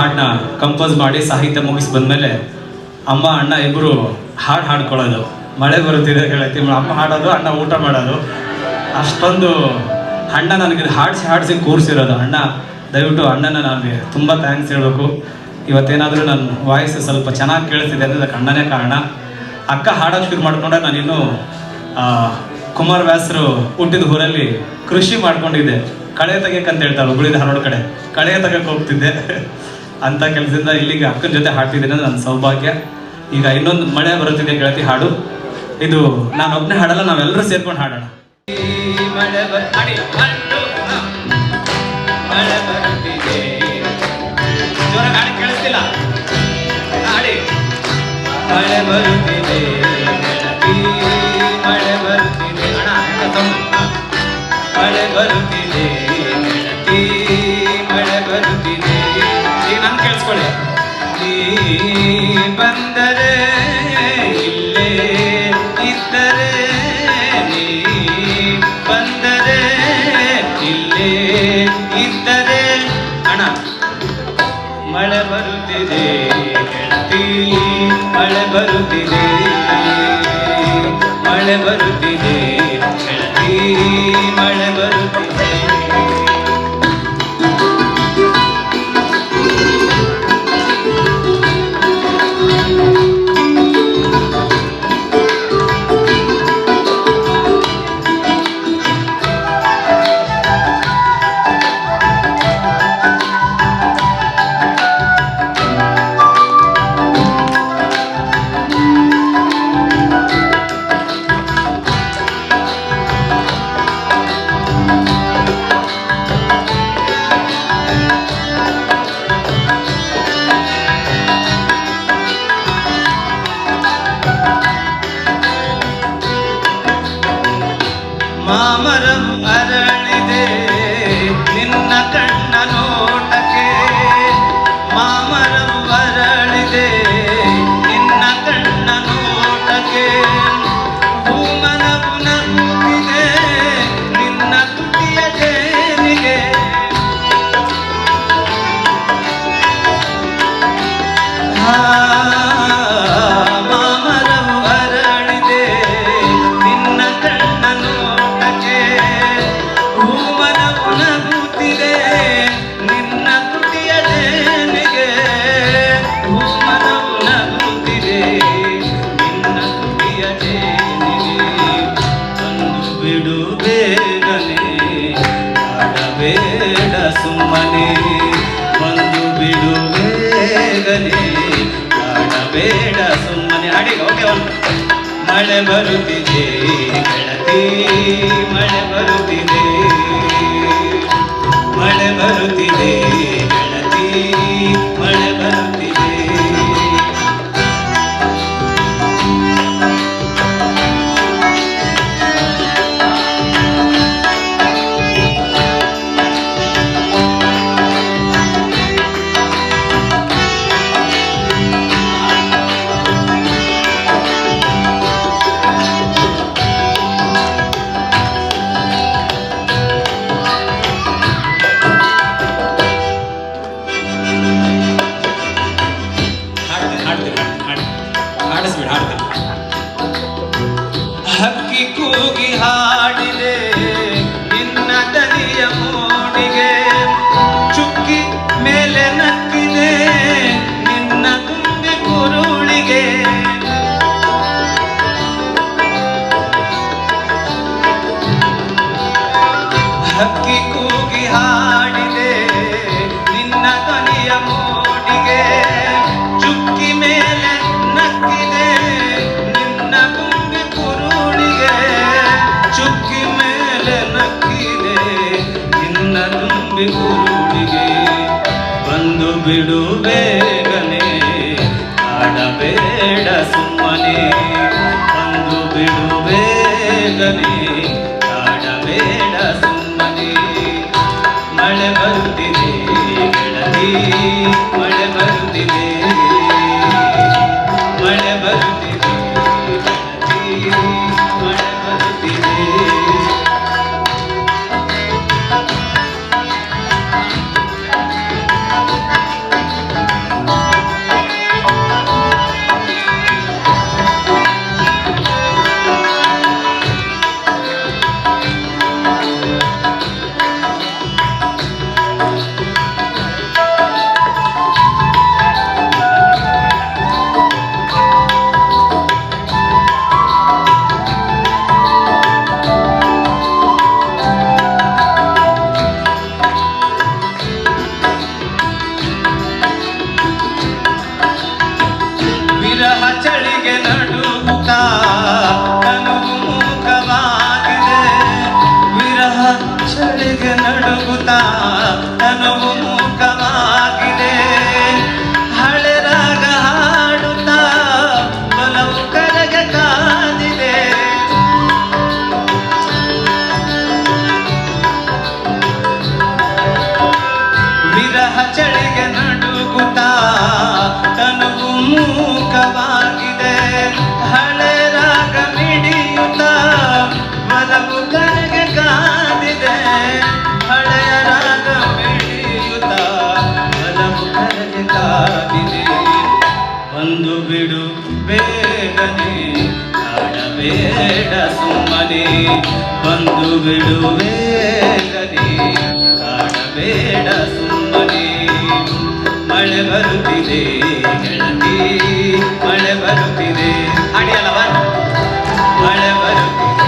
ಹಾಡನ್ನ ಕಂಪೋಸ್ ಮಾಡಿ ಸಾಹಿತ್ಯ ಮುಗಿಸಿ ಬಂದಮೇಲೆ ಅಮ್ಮ ಅಣ್ಣ ಇಬ್ಬರು ಹಾಡು ಹಾಡ್ಕೊಳ್ಳೋದು. ಮಳೆ ಬರುತ್ತಿದೆ ಹೇಳತ್ತಿ ಅಮ್ಮ ಹಾಡೋದು, ಅಣ್ಣ ಊಟ ಮಾಡೋದು. ಅಷ್ಟೊಂದು ಅಣ್ಣ ನನಗೆ ಹಾಡಿಸಿ ಕೂರಿಸಿರೋದು. ಅಣ್ಣ ದಯವಿಟ್ಟು ಅಣ್ಣನ ನನಗೆ ತುಂಬ ಥ್ಯಾಂಕ್ಸ್ ಹೇಳಬೇಕು. ಇವತ್ತೇನಾದರೂ ನನ್ನ ವಾಯ್ಸ್ ಸ್ವಲ್ಪ ಚೆನ್ನಾಗಿ ಕೇಳಿಸ್ತಿದೆ ಅಂದರೆ ಅದಕ್ಕೆ ಅಣ್ಣನೇ ಕಾರಣ. ಅಕ್ಕ ಹಾಡೋಕ್ಕೆ ಶುರು ಮಾಡ್ಕೊಂಡ್ರೆ ನಾನಿನ್ನೂ ಕುಮಾರ್ ವ್ಯಾಸರು ಹುಟ್ಟಿದ ಊರಲ್ಲಿ ಕೃಷಿ ಮಾಡ್ಕೊಂಡಿದ್ದೆ. ಕಳೆ ತೆಗಿಯಕ್ಕಂತ ಹೇಳ್ತಾರೆ ಹುಬ್ಳಿ ಧಾರವಾಡ ಕಡೆ, ಕಳೆ ತೆಗಕ್ಕೆ ಹೋಗ್ತಿದ್ದೆ. ಅಂಥ ಕೆಲಸದಿಂದ ಇಲ್ಲಿಗೆ ಅಕ್ಕನ ಜೊತೆ ಹಾಡ್ತಿದ್ದೀನಿ ಅಂದರೆ ನನ್ನ ಸೌಭಾಗ್ಯ. ಈಗ ಇನ್ನೊಂದು ಮಳೆ ಬರುತ್ತಿದೆ ಗೆಳತಿ ಹಾಡು. ಇದು ನಾನು ಒಬ್ಬನೇ ಹಾಡಲ್ಲ, ನಾವೆಲ್ಲರೂ ಸೇರ್ಕೊಂಡು ಹಾಡೋಣ. ಮಳೆ ಬರುತ್ತಿದೆ, ಜೋರ ಗಾಡಿ ಕೇಳಿಸ್ತಿಲ್ಲ, ಹಾಡಿ. ಮಳೆ ಬರುತ್ತಿದೆ ಗೆಳತಿ, ಮಳೆ ಬರುತ್ತಿದೆ ಅಣ್ಣ, ಮಳೆ ಬರುತ್ತಿದೆ ಗೆಳತಿ, ಮಳೆ ಬರುತ್ತಿದೆ. ಈಗ ನಾನು ಕೇಳಿಸ್ಕೊಳ್ಳಿ. ನೀ ಬಂದರೆ ಇಲ್ಲೇ ಇದ್ದರೆ, ನೀ ಬಂದರೆ ಇಲ್ಲೇ ಇದ್ದರೆ ಅಣ್ಣ, ಮಳೆ ಬರುತ್ತಿದೆ ಗೆಳತಿ, ಮಳೆ ಬರುತ್ತಿದೆ, ಮಳೆ ಬರುತ್ತಿದೆ ಗೆಳತಿ, ಮಳೆ ಬರುತ್ತಿದೆ. ಮಾಮರವು ಅರಳಿದೆ ನಿನ್ನ ಕಣ್ಣ ನೋಟಕ್ಕೆ, ಮಾಮರವು ಅರಳಿದೆ ನಿನ್ನ ಕಣ್ಣ ನೋಟಕ್ಕೆ, ಹೂಮನವು ನಗುತ್ತಿದೆ ನಿನ್ನ ತುಟಿಯ ಜೇನಿಗೆ, ಮಾಮರವು ಅರಳಿದೆ ನಿನ್ನ ಕಣ್ಣ ನೋಟಕ್ಕೆ, ಹೂಮನವು ನಗುತ್ತಿದೆ ನಿನ್ನ ತುಟಿಯ ಜೇನಿಗೆ, ಹೂಮನವು ನಗುತ್ತಿದೆ ನಿನ್ನ ತುಟಿಯ ಜೇನಿಗೆ. ಬಂದು ಬಿಡು ಬೇಗನೆ ಆಡಬೇಡ ಸುಮ್ಮನೆ, ಬಂದು ಬಿಡು ಬೇಗನೆ ಆಡಬೇಡ ಸುಮ್ಮನೆ. ಹಾಡಿ ಓಕೆ. ಮಳೆ ಬರುತ್ತಿದೆ ಗೆಳತಿ, ಮಳೆ ಬರುತ್ತಿದೆ, ಮಳೆ ಬರುತ್ತಿದೆ ಗೆಳತಿ, ಮಳೆ ಬರುತ್ತಿದೆ. ಹಕ್ಕಿ ಕೂಗಿ ಹಾಡಿದೆ ನಿನ್ನ ದನಿಯ ಮೋಡಿಗೆ, ಚುಕ್ಕಿ ಮೇಲೆ ನಕ್ಕಿದೆ ನಿನ್ನ ತುಂಬಿ ಕುರುಳಿಗೆ, ಹಕ್ಕಿ ಕೂಗಿ ಹಾಡಿದೆ ನಿನ್ನ ದನಿಯ ಮೋಡಿಗೆ, ಚುಕ್ಕಿ ಮೇಲೆ ನಕ್ಕಿದೆ ನಿನ್ನ ತುಂಬಿ ಕುರುಳಿಗೆ, ಚುಕ್ಕಿ ಮೇಲೆ ನಕ್ಕಿದೆ ನಿನ್ನ ತುಂಬಿ ಕುರುಳಿಗೆ. ಬಂದು ಬಿಡು ಬೇಗನೆ ಆಡಬೇಡ ಸುಮ್ಮನೆ, ಬಂದು ಬಿಡು ಬೇಗನೆ ಆಡಬೇಡ ಸುಮ್ಮನೆ. ಮಳೆ ಬರುತ್ತಿದೆ ಗೆಳತಿ, ಮಳೆ ಬರುತ್ತಿದೆ, ಮಳೆ ಬರುತ್ತಿದೆ ಗೆಳತಿ, ಮಳೆ ಬರುತ್ತಿದೆ. ಸುಮ್ಮನೆ ಬಂದು ಬಿಡುವೆ ಗನಿ ಕಾಡಬೇಡ ಸುಮ್ಮನೆ ಮಳೆ ಬರುತ್ತಿದೆ ಗೆಳತಿ ಮಳೆ ಬರುತ್ತಿದೆ ಅಡಿಯಲ್ಲವ ಮಳೆ ಬರುತ್ತಿದೆ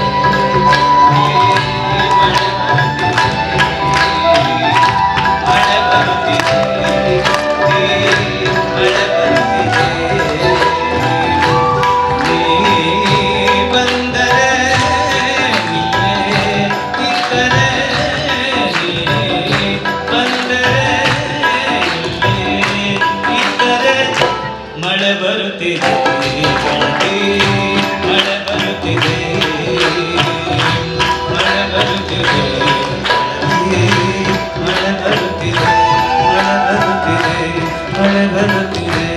ಮಳೆ ಬರುತ್ತಿದೆ ಮಳೆ ಬರುತ್ತಿದೆ ನೀ ಬಂದರೆ ನೀನೇ ಇದ್ದರೆ ನೀ ಬಂದರೆ ನೀನೇ ಇದ್ದರೆ ಮಳೆ ಬರುತ್ತಿದೆ ಗೆಳತಿ ಮಳೆ ಬರುತ್ತಿದೆ ಮಳೆ ಬರುತ್ತಿದೆ ಮಳೆ ಬರುತ್ತಿದೆ ಮಳೆ ಬರುತ್ತಿದೆ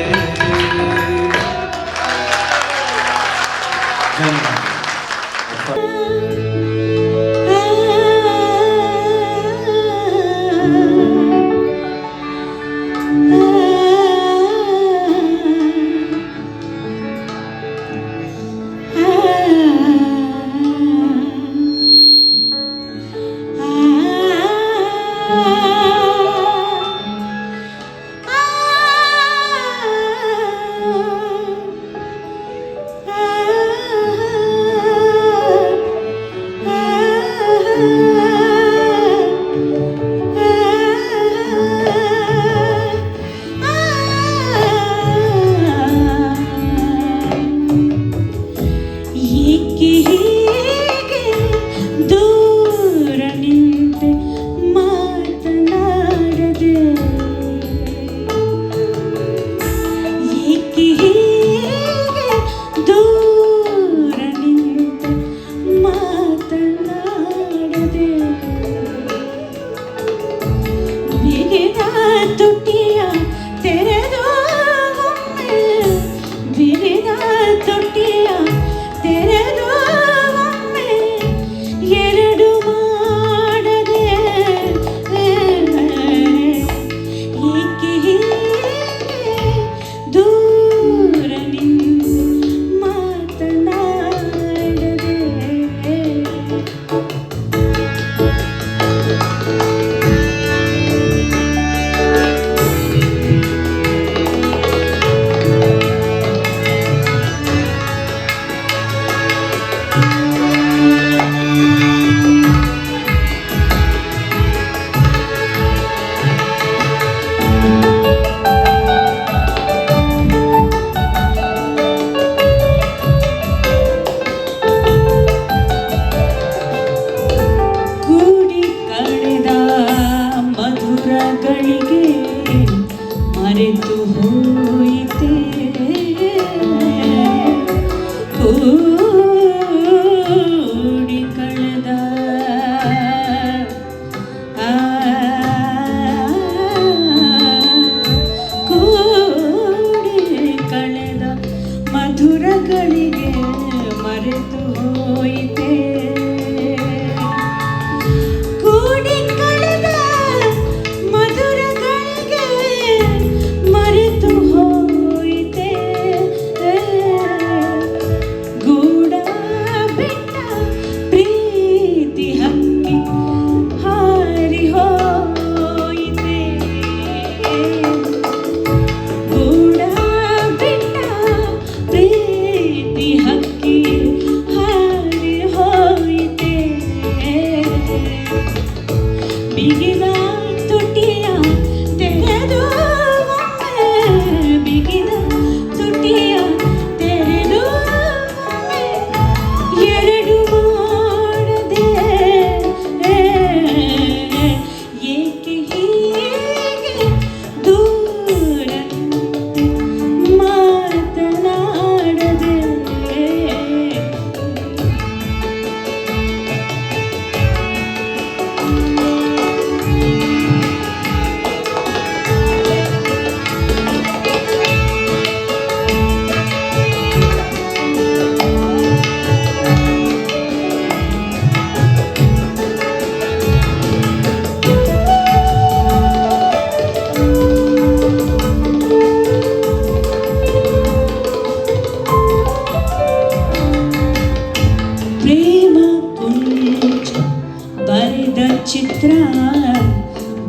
ಚಿತ್ರ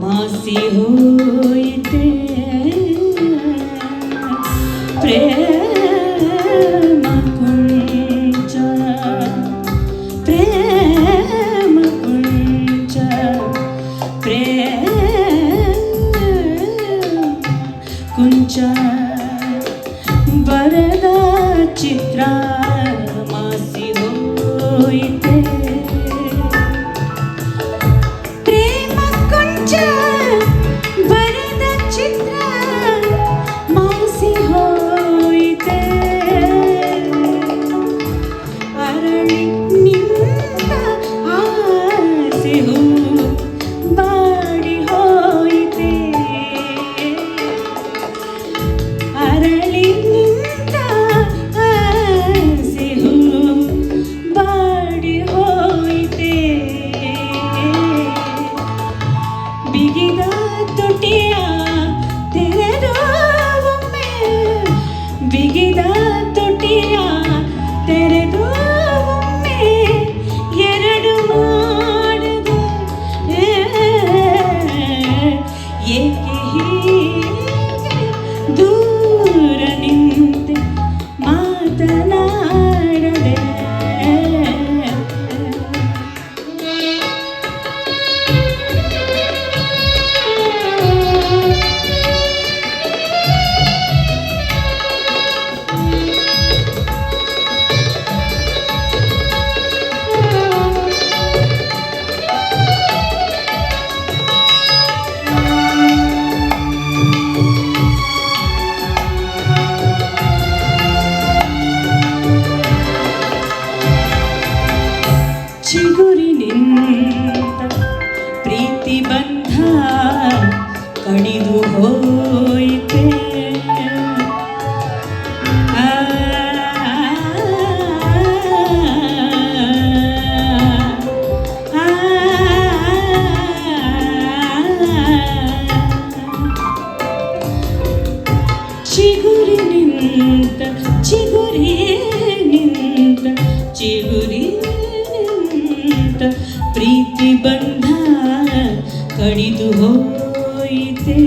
ಮಾಸಿ ಹೋಯಿತೆ ಪ್ರೇಮ ಕುಂಚ ಪ್ರೇಮ ಕುಂಚ ಪ್ರೇಮ ಕುಂಚ ಬರದ ಚಿತ್ರ ಮಾಸಿ ಹೋಯಿತೆ ಪ್ರೇಮ ಕುಂಚ ಬರದ ಚಿತ್ರ ಮಾಸಿ ಹೋಯಿತೆ ಅರಳಿ ನಿಂತ ಆಸೆ ಹೂ ಬಾಡಿ ಹೋಯಿತೆ ಅರಳಿ ನಿಂತ ಆಸೆ ಹೂ ಬಾಡಿ ಹೋಯಿತೆ ಬಿಗಿದ ತುಟಿಯ ತೆರೆದು ಒಮ್ಮೆ ಬಿಗಿದ ತುಟಿಯ ತೆರೆದು ಒಮ್ಮೆ ಎರಡು ಮಾಡದೆ ಏಕೆ ಹೀಗೆ ದೂರ ನಿಂತೆ ಮಾತನಾಡದೆ ಚಿಗುರಿ ನಿಂತ ಪ್ರೀತಿ ಬಂಧ ಕಡಿದು ಹೋಯಿತೆ ಆ, ಆ, ಚಿಗುರಿ ನಿಂತ ಚಿಗುರಿ ನಿಂತ ಚಿಗುರಿ ನಿಂತ ಪ್ರೀತಿ ಬಂಧ ಕಡಿದು ಹೋಯಿತೆ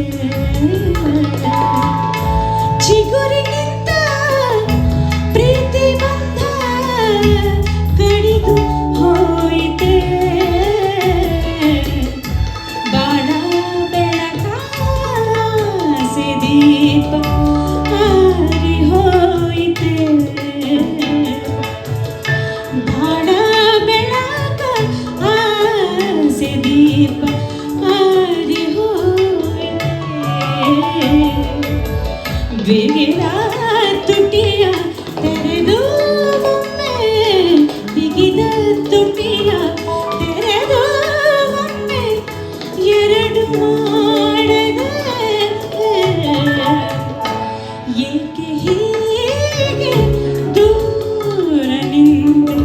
ಚಿಗುರಿ ನಿಂತ ಪ್ರೀತಿ ಬಂಧ ಕಡಿದು ಹೋಯಿತೆ ಬಾಳ ಬೆಳಕಾಸೆ ದೀಪ ಆರಿ ಹೋಯಿತೆ ಬಾಳ ಬೆಳಕ ಆಸೆ ದೀಪ ಆರಿ ಹೋಯಿತೆ ಬಿಗಿದ ತುಟಿಯ ತೆರೆದು ಒಮ್ಮೆ ಬಿಗಿದ ತುಟಿಯ ತೆರೆದು ಒಮ್ಮೆ ಎರಡು ಮಾಡದೆ ಏಕೆ ಹೀಗೆ ದೂರ ನಿಂತೆ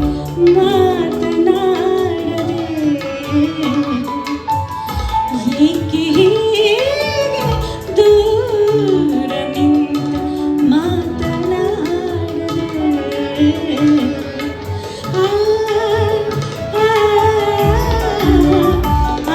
ಮಾತನಾಡದೆ ಏಕೆ ಹೀಗೆ ದೂರ ನಿಂತೆ ಮಾತನಾಡದೆ ಆ, ಆ, ಆ,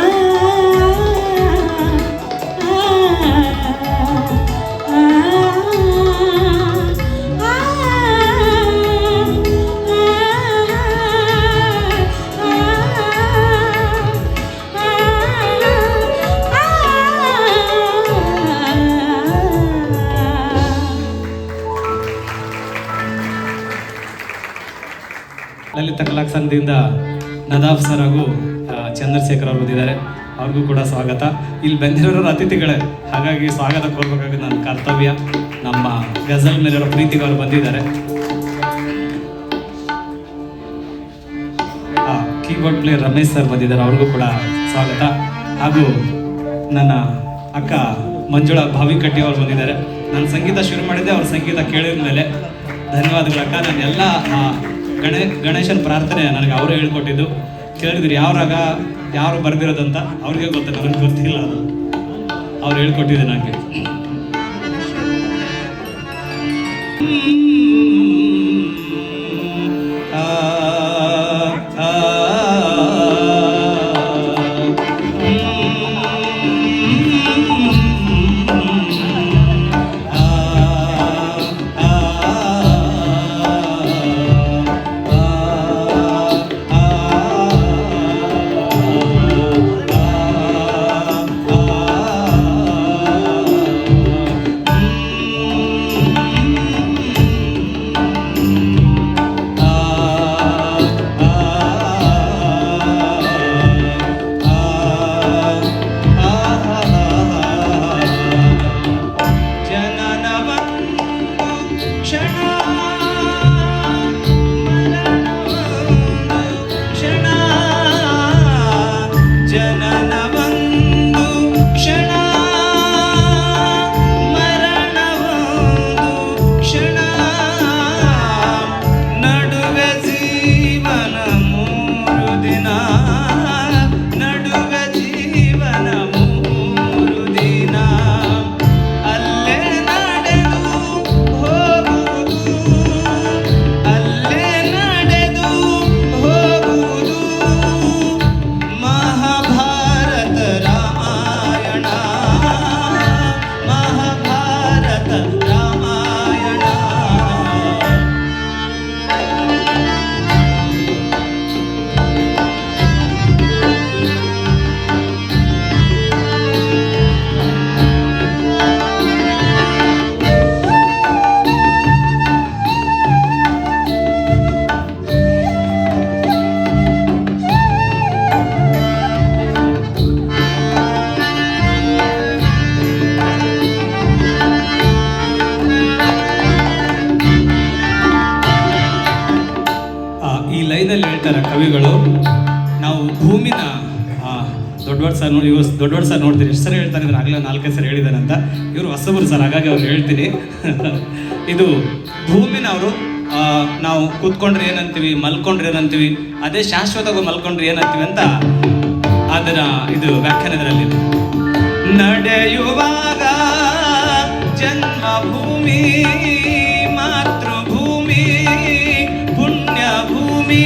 ಲಲಿತ ಕಲಾ ಸಂಘದಿಂದ ನದಾಫ್ ಸರ್ ಹಾಗೂ ಚಂದ್ರಶೇಖರ್ ಅವರು ಬಂದಿದ್ದಾರೆ. ಅವ್ರಿಗೂ ಕೂಡ ಸ್ವಾಗತ. ಇಲ್ಲಿ ಬಂದಿರೋರು ಅತಿಥಿಗಳೇ, ಹಾಗಾಗಿ ಸ್ವಾಗತ ಕೊಡ್ಬೇಕಾಗಿ ನನ್ನ ಕರ್ತವ್ಯ. ನಮ್ಮ ಗಜಲ್ ಮೇಲಿರೋ ಪ್ರೀತಿಗೆ ಅವರು ಬಂದಿದ್ದಾರೆ. ಕೀಬೋರ್ಡ್ ಪ್ಲೇಯರ್ ರಮೇಶ್ ಸರ್ ಬಂದಿದ್ದಾರೆ, ಅವ್ರಿಗೂ ಕೂಡ ಸ್ವಾಗತ. ಹಾಗೂ ನನ್ನ ಅಕ್ಕ ಮಂಜುಳಾ ಭಾವಿಕಟ್ಟಿ ಅವರು ಬಂದಿದ್ದಾರೆ. ನಾನು ಸಂಗೀತ ಶುರು ಮಾಡಿದ್ದೆ, ಅವ್ರ ಸಂಗೀತ ಕೇಳಿದ ಮೇಲೆ ಧನ್ಯವಾದಗಳು ಅಕ್ಕ. ನಾನು ಎಲ್ಲ ಗಣೇಶನ ಪ್ರಾರ್ಥನೆ ನನಗೆ ಅವರೇ ಹೇಳ್ಕೊಟ್ಟಿದ್ದು. ಕೇಳಿದ್ರಿ ಯಾವ ರಾಗ ಯಾರು ಬರೆದಿರೋದಂತ, ಅವ್ರಿಗೆ ಗೊತ್ತ, ನನಗೆ ಗೊತ್ತಿಲ್ಲ. ಅದು ಅವ್ರು ಹೇಳ್ಕೊಟ್ಟಿದ್ದೆ ನನಗೆ. ಕವಿಗಳು. ನಾವು ಭೂಮಿನ ದೊಡ್ಡವರ್ ಸರ್ ನೋಡಿ, ಇವರು ದೊಡ್ಡವರ್ ಸರ್ ನೋಡ್ತೀನಿ ಎಷ್ಟು ಸರಿ ಹೇಳ್ತಾರೆ ಇದ್ರೆ ಆಗಲೇ 4-5 ಸರಿ ಹೇಳಿದ್ದಾನೆ ಅಂತ. ಇವರು ಹೊಸಬರು ಸರ್, ಹಾಗಾಗಿ ಅವ್ರು ಹೇಳ್ತೀನಿ. ಇದು ಭೂಮಿನ ಅವರು ನಾವು ಕೂತ್ಕೊಂಡ್ರೆ ಏನಂತೀವಿ, ಮಲ್ಕೊಂಡ್ರೆ ಏನಂತೀವಿ, ಅದೇ ಶಾಶ್ವತವಾಗಿ ಮಲ್ಕೊಂಡ್ರೆ ಏನಂತೀವಿ ಅಂತ ಅದರ ಇದು ವ್ಯಾಖ್ಯಾನದಲ್ಲಿ ನಡೆಯುವಾಗ ಜನ್ಮಭೂಮಿ ಮಾತೃಭೂಮಿ ಪುಣ್ಯ ಭೂಮಿ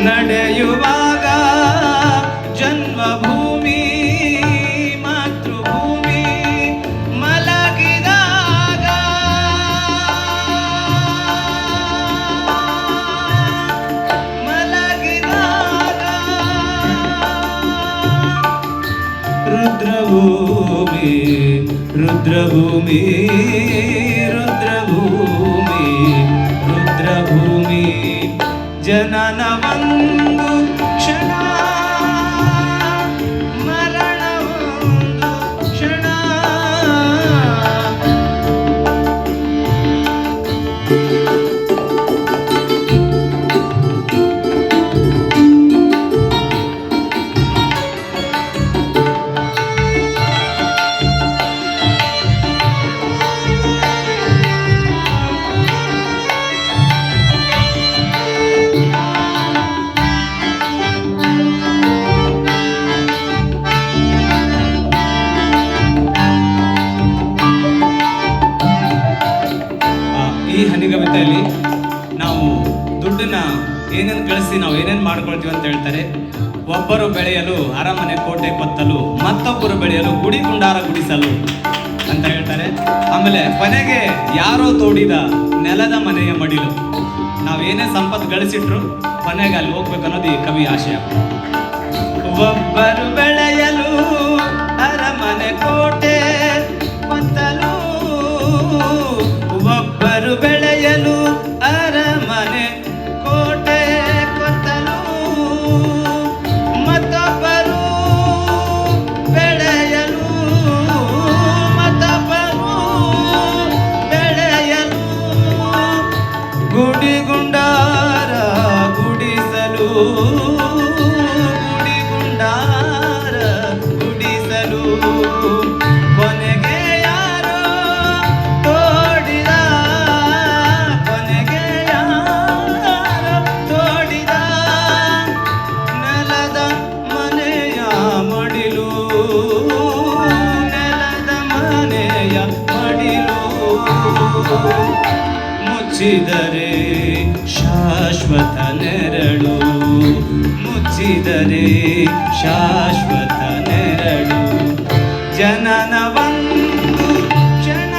ನಡೆಯುವಾಗ ಜನ್ಮಭೂಮಿ ಮಾತೃಭೂಮಿ ಮಲಗಿದಾಗ ರುದ್ರಭೂಮಿ ರುದ್ರಭೂಮಿ ರುದ್ರಭೂಮಿ ರುದ್ರಭೂಮಿ ಜನನ ಒಂದು ಕ್ಷಣ ಮರಣ ಒಂದು ಕ್ಷಣ. ಈ ಹನಿಗವಿತೆಯಲ್ಲಿ ನಾವು ದುಡ್ಡನ್ನ ಏನೇನು ಗಳಿಸಿ ನಾವು ಏನೇನು ಮಾಡ್ಕೊಳ್ತೀವಿ ಅಂತ ಹೇಳ್ತಾರೆ. ಒಬ್ಬರು ಬೆಳೆಯಲು ಅರಮನೆ ಕೋಟೆ ಕೊತ್ತಲು, ಮತ್ತೊಬ್ಬರು ಬೆಳೆಯಲು ಗುಡಿ ಗುಂಡಾರ ಗುಡಿಸಲು ಅಂತ ಹೇಳ್ತಾರೆ. ಆಮೇಲೆ ಕೊನೆಗೆ ಯಾರೋ ತೋಡಿದ ನೆಲದ ಮನೆಯ ಮಡಿಲು. ನಾವೇನೇ ಸಂಪತ್ತು ಗಳಿಸಿಟ್ರು ಕೊನೆಗೆ ಅಲ್ಲಿ ಹೋಗ್ಬೇಕು ಅನ್ನೋದು ಈ ಕವಿ ಆಶಯ. ಒಬ್ಬರು ಬೆಳೆಯಲು ಅರಮನೆ ಕೋಟೆ ಕೊತ್ತಲು, ಒಬ್ಬರು ಬೆಳೆಯಲು ಅರಮನೆ ಕೋಟೆ ಕೊತ್ತಲು, ಮತ್ತೊಬ್ಬರು ಬೆಳೆಯಲು ಬೆಳೆಯಲು ಗುಡಿ ಗುಂಡಾರ ಗುಡಿಸಲು, ಗುಡಿ ಗುಂಡಾರ ಗುಡಿಸಲು. ಕೊನೆಗೆ ಯಾರೋ ತೋಡಿದ, ಕೊನೆಗೆ ಯಾರೋ ತೋಡಿದ ನೆಲದ ಮನೆಯ ಮಡಿಲು, ನೆಲದ ಮನೆಯ ಮಡಿಲು. ಮುಚ್ಚಿದರೆ ಶಾಶ್ವತ ನೆರಳು, ಮುಚ್ಚಿದರೆ ಶಾಶ್ವತ ನೆರಳು. ಜನನ ಒಂದು ಕ್ಷಣ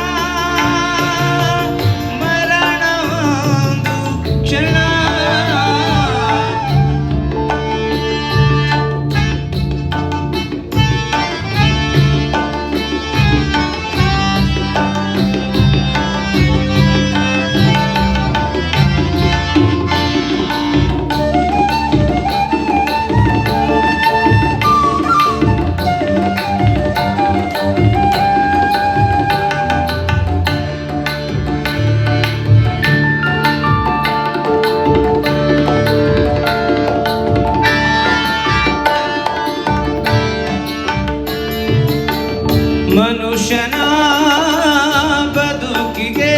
ಮರಣ ಒಂದು ಕ್ಷಣ. ಮನುಷ್ಯನ ಬದುಕಿಗೆ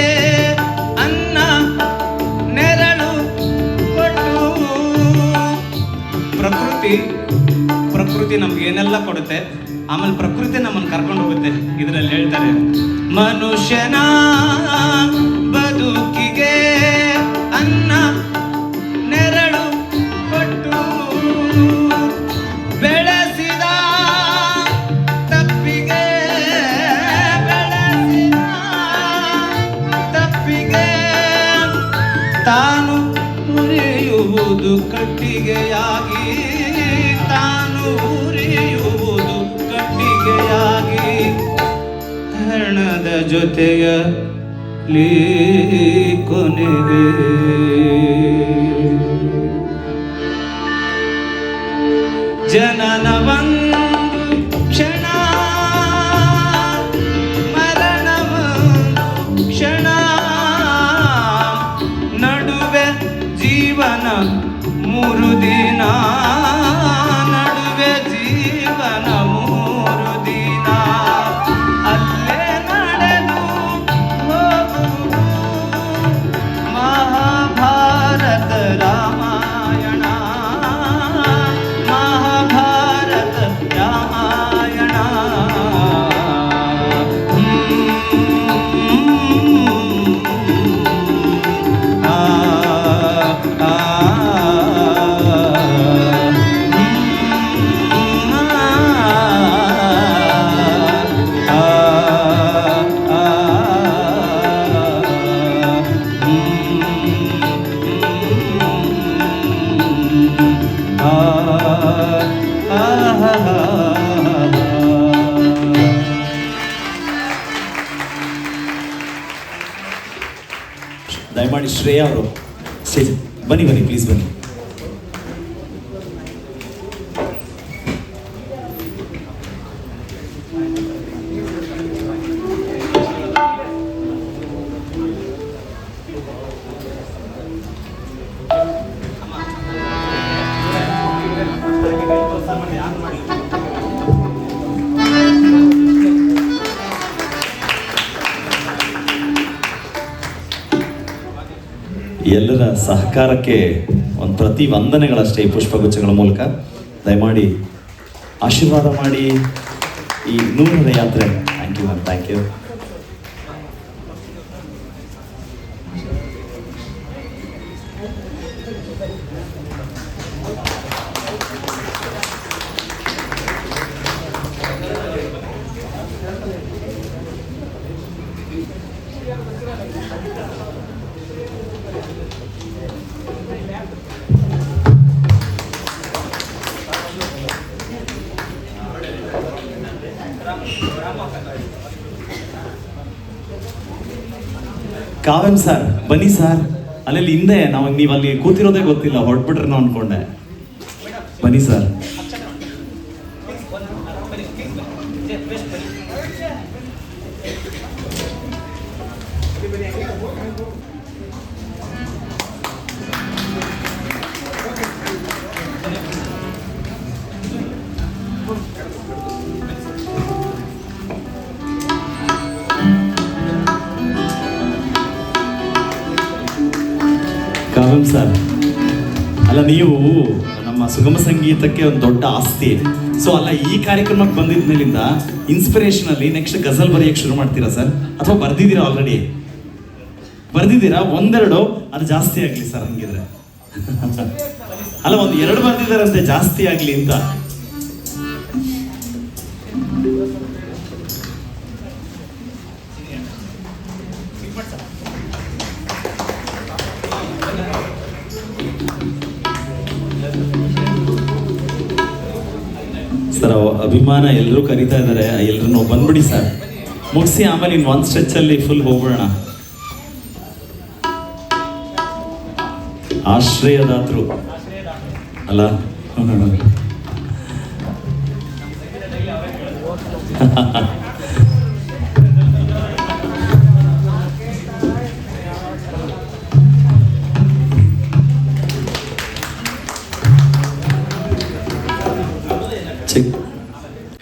ಅನ್ನ ನೆರಳು ಕೊಟ್ಟು, ಪ್ರಕೃತಿ ನಮ್ಗೆ ಏನೆಲ್ಲ ಕೊಡುತ್ತೆ, ಆಮೇಲೆ ಪ್ರಕೃತಿ ನಮ್ಮನ್ನು ಕರ್ಕೊಂಡು ಹೋಗುತ್ತೆ. ಇದರಲ್ಲಿ ಹೇಳ್ತಾರೆ ಮನುಷ್ಯನ ಬದುಕಿಗೆ ಅನ್ನ ನೆರಳು ಕೊಟ್ಟು ಬೆಳೆಸಿದ ತಪ್ಪಿಗೆ, ಬೆಳೆಸಿದ ತಪ್ಪಿಗೆ ತಾನು ಉರಿಯುವುದು ಕಟ್ಟಿಗೆಯಾಗಿ, ತಾನು ಉರಿಯುವುದು ಕಟ್ಟಿಗೆಯಾಗಿ. ಹರಣದ ಜೊತೆಯಲ್ಲಿ ಕೊನೆಗೆ ಜನನ ಒಂದು ಕ್ಷಣ ಮರಣ ಒಂದು ಕ್ಷಣ. ಮೂರು ದಿನ ನಡುವೆ ಜೀವನ ಮೂರು ದಿನ ಅಲ್ಲೇ ನಡೆದು ಹೋಗುವುದು ಮಹಾಭಾರತ ರಾಮಾಯಣ ಮಹಾಭಾರತ ರಾಮಾಯಣ ದಯಮಾಡಿ ಶ್ರೇಯಾ ಅವರು ಸ್ಟೇಜ್ ಬನ್ನಿ ಪ್ಲೀಸ್ ಬನ್ನಿ. ಎಲ್ಲರ ಸಹಕಾರಕ್ಕೆ ಒಂದು ಪ್ರತಿ ವಂದನೆಗಳಷ್ಟೇ ಈ ಪುಷ್ಪಗುಚ್ಛಗಳ ಮೂಲಕ ದಯಮಾಡಿ ಆಶೀರ್ವಾದ ಮಾಡಿ ಈ 100ರ ಯಾತ್ರೆ. Thank you ma'am, thank you. Kavyam sir ಬನ್ನಿ ಸರ್. ಅಲ್ಲಿ ಹಿಂದೆ ನೀವು ಅಲ್ಲಿ ಕೂತಿರೋದೇ ಗೊತ್ತಿಲ್ಲ, ಹೊರಟ್ಬಿಟ್ರೆ ನಾವು ಅನ್ಕೊಂಡೆ. ಬನ್ನಿ ಸರ್. ಕಾವ್ಯಂ ಸರ್, ಅಲ್ಲ ನೀವು ನಮ್ಮ ಸುಗಮ ಸಂಗೀತಕ್ಕೆ ಒಂದು ದೊಡ್ಡ ಆಸ್ತಿ. ಸೊ ಅಲ್ಲ, ಈ ಕಾರ್ಯಕ್ರಮಕ್ಕೆ ಬಂದಿದ ಮೇಲಿಂದ ಇನ್ಸ್ಪಿರೇಷನ್ ಅಲ್ಲಿ ನೆಕ್ಸ್ಟ್ ಗಜಲ್ ಬರೆಯಕ್ಕೆ ಶುರು ಮಾಡ್ತೀರಾ ಸರ್, ಅಥವಾ ಬರ್ದಿದ್ದೀರಾ? ಆಲ್ರೆಡಿ ಬರ್ದಿದ್ದೀರಾ? ಒಂದೆರಡು, ಅದು ಜಾಸ್ತಿ ಆಗ್ಲಿ ಸರ್ ಹಂಗಿದ್ರೆ. ಅಲ್ಲ, ಒಂದು 2 ಬರ್ದಿದ್ದಾರಂತೆ, ಜಾಸ್ತಿ ಆಗ್ಲಿ ಅಂತ. ಸರ್ ಅಭಿಮಾನ ಎಲ್ಲರೂ ಕರೀತಾ ಇದ್ದಾರೆ, ಎಲ್ಲರೂ ಬಂದ್ಬಿಡಿ ಸರ್, ಮುಗಿಸಿ ಆಮೇಲೆ ಇನ್ನು ಒಂದು ಸ್ಟ್ರೆಚಲ್ಲಿ ಫುಲ್ ಹೋಗ್ಬಿಡೋಣ. ಆಶ್ರಯದಾತರು ಅಲ್ಲ,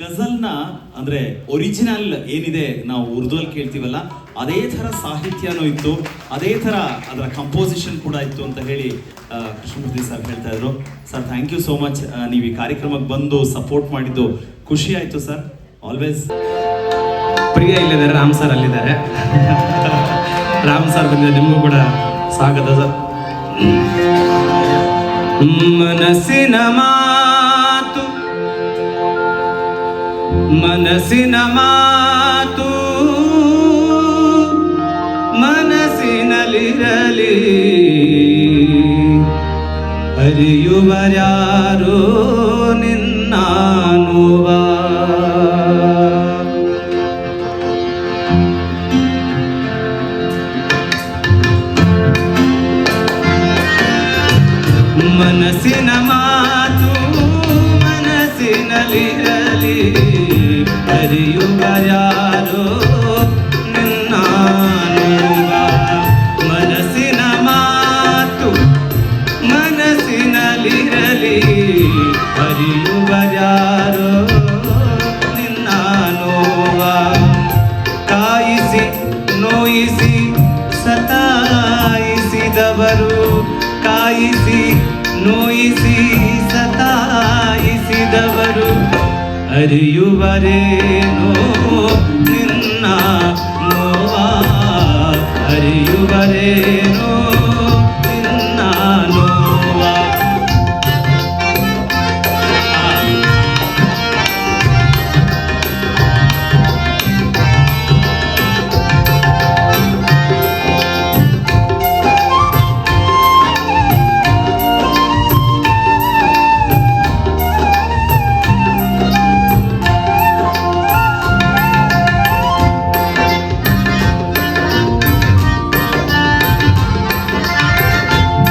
ಗಜಲ್ನ ಅಂದ್ರೆ ಒರಿಜಿನಲ್ ಏನಿದೆ ನಾವು ಉರ್ದುವಲ್ಲಿ ಕೇಳ್ತೀವಲ್ಲ, ಅದೇ ಥರ ಸಾಹಿತ್ಯನೂ ಇತ್ತು, ಅದೇ ಥರ ಅದರ ಕಂಪೋಸಿಷನ್ ಕೂಡ ಇತ್ತು ಅಂತ ಹೇಳಿ ಕೃಷ್ಣಮೂರ್ತಿ ಸರ್ ಹೇಳ್ತಾ ಇದ್ರು. Sir thank you so much, ನೀವು ಈ ಕಾರ್ಯಕ್ರಮಕ್ಕೆ ಬಂದು ಸಪೋರ್ಟ್ ಮಾಡಿದ್ದು ಖುಷಿ ಆಯಿತು ಸರ್. ಆಲ್ವೇಸ್. ಪ್ರಿಯ ಇಲ್ಲಿದ್ದಾರೆ, ರಾಮ್ ಸರ್ ಅಲ್ಲಿದ್ದಾರೆ. ರಾಮ್ ಸರ್ ಬಂದಿದೆ, ನಿಮಗೂ ಕೂಡ ಸ್ವಾಗತ ಸರ್. ಮನಸ್ಸಿನ ಮಾತು ಮನಸ್ಸಿನ ಮಾತು ಮನಸ್ಸಿನಲ್ಲಿರಲಿ, ಅರಿಯುವರ್ಯಾರೋ ನಿನ್ನ ನೋವ. ಮನಸ್ಸಿನ ಮಾತು ಮನಸ್ಸಿನಲ್ಲಿರಲಿ, ಅರಿಯುವರ್ಯಾರೋ ನಿನ್ನ ನೋವ. ಮನಸ್ಸಿನ ಮಾತು ಮನಸ್ಸಿನಲ್ಲಿರಲಿ, ಕಾಯಿಸಿದವರು ಕಾಯಿಸಿ ನೋಯಿಸಿ ಸತಾಯಿಸಿದವರು ಅರಿಯುವರೇನೋ ನಿನ್ನ ನೋವಾ ಅರಿಯುವರೇನೋ ನಿನ್ನ ನೋವಾ.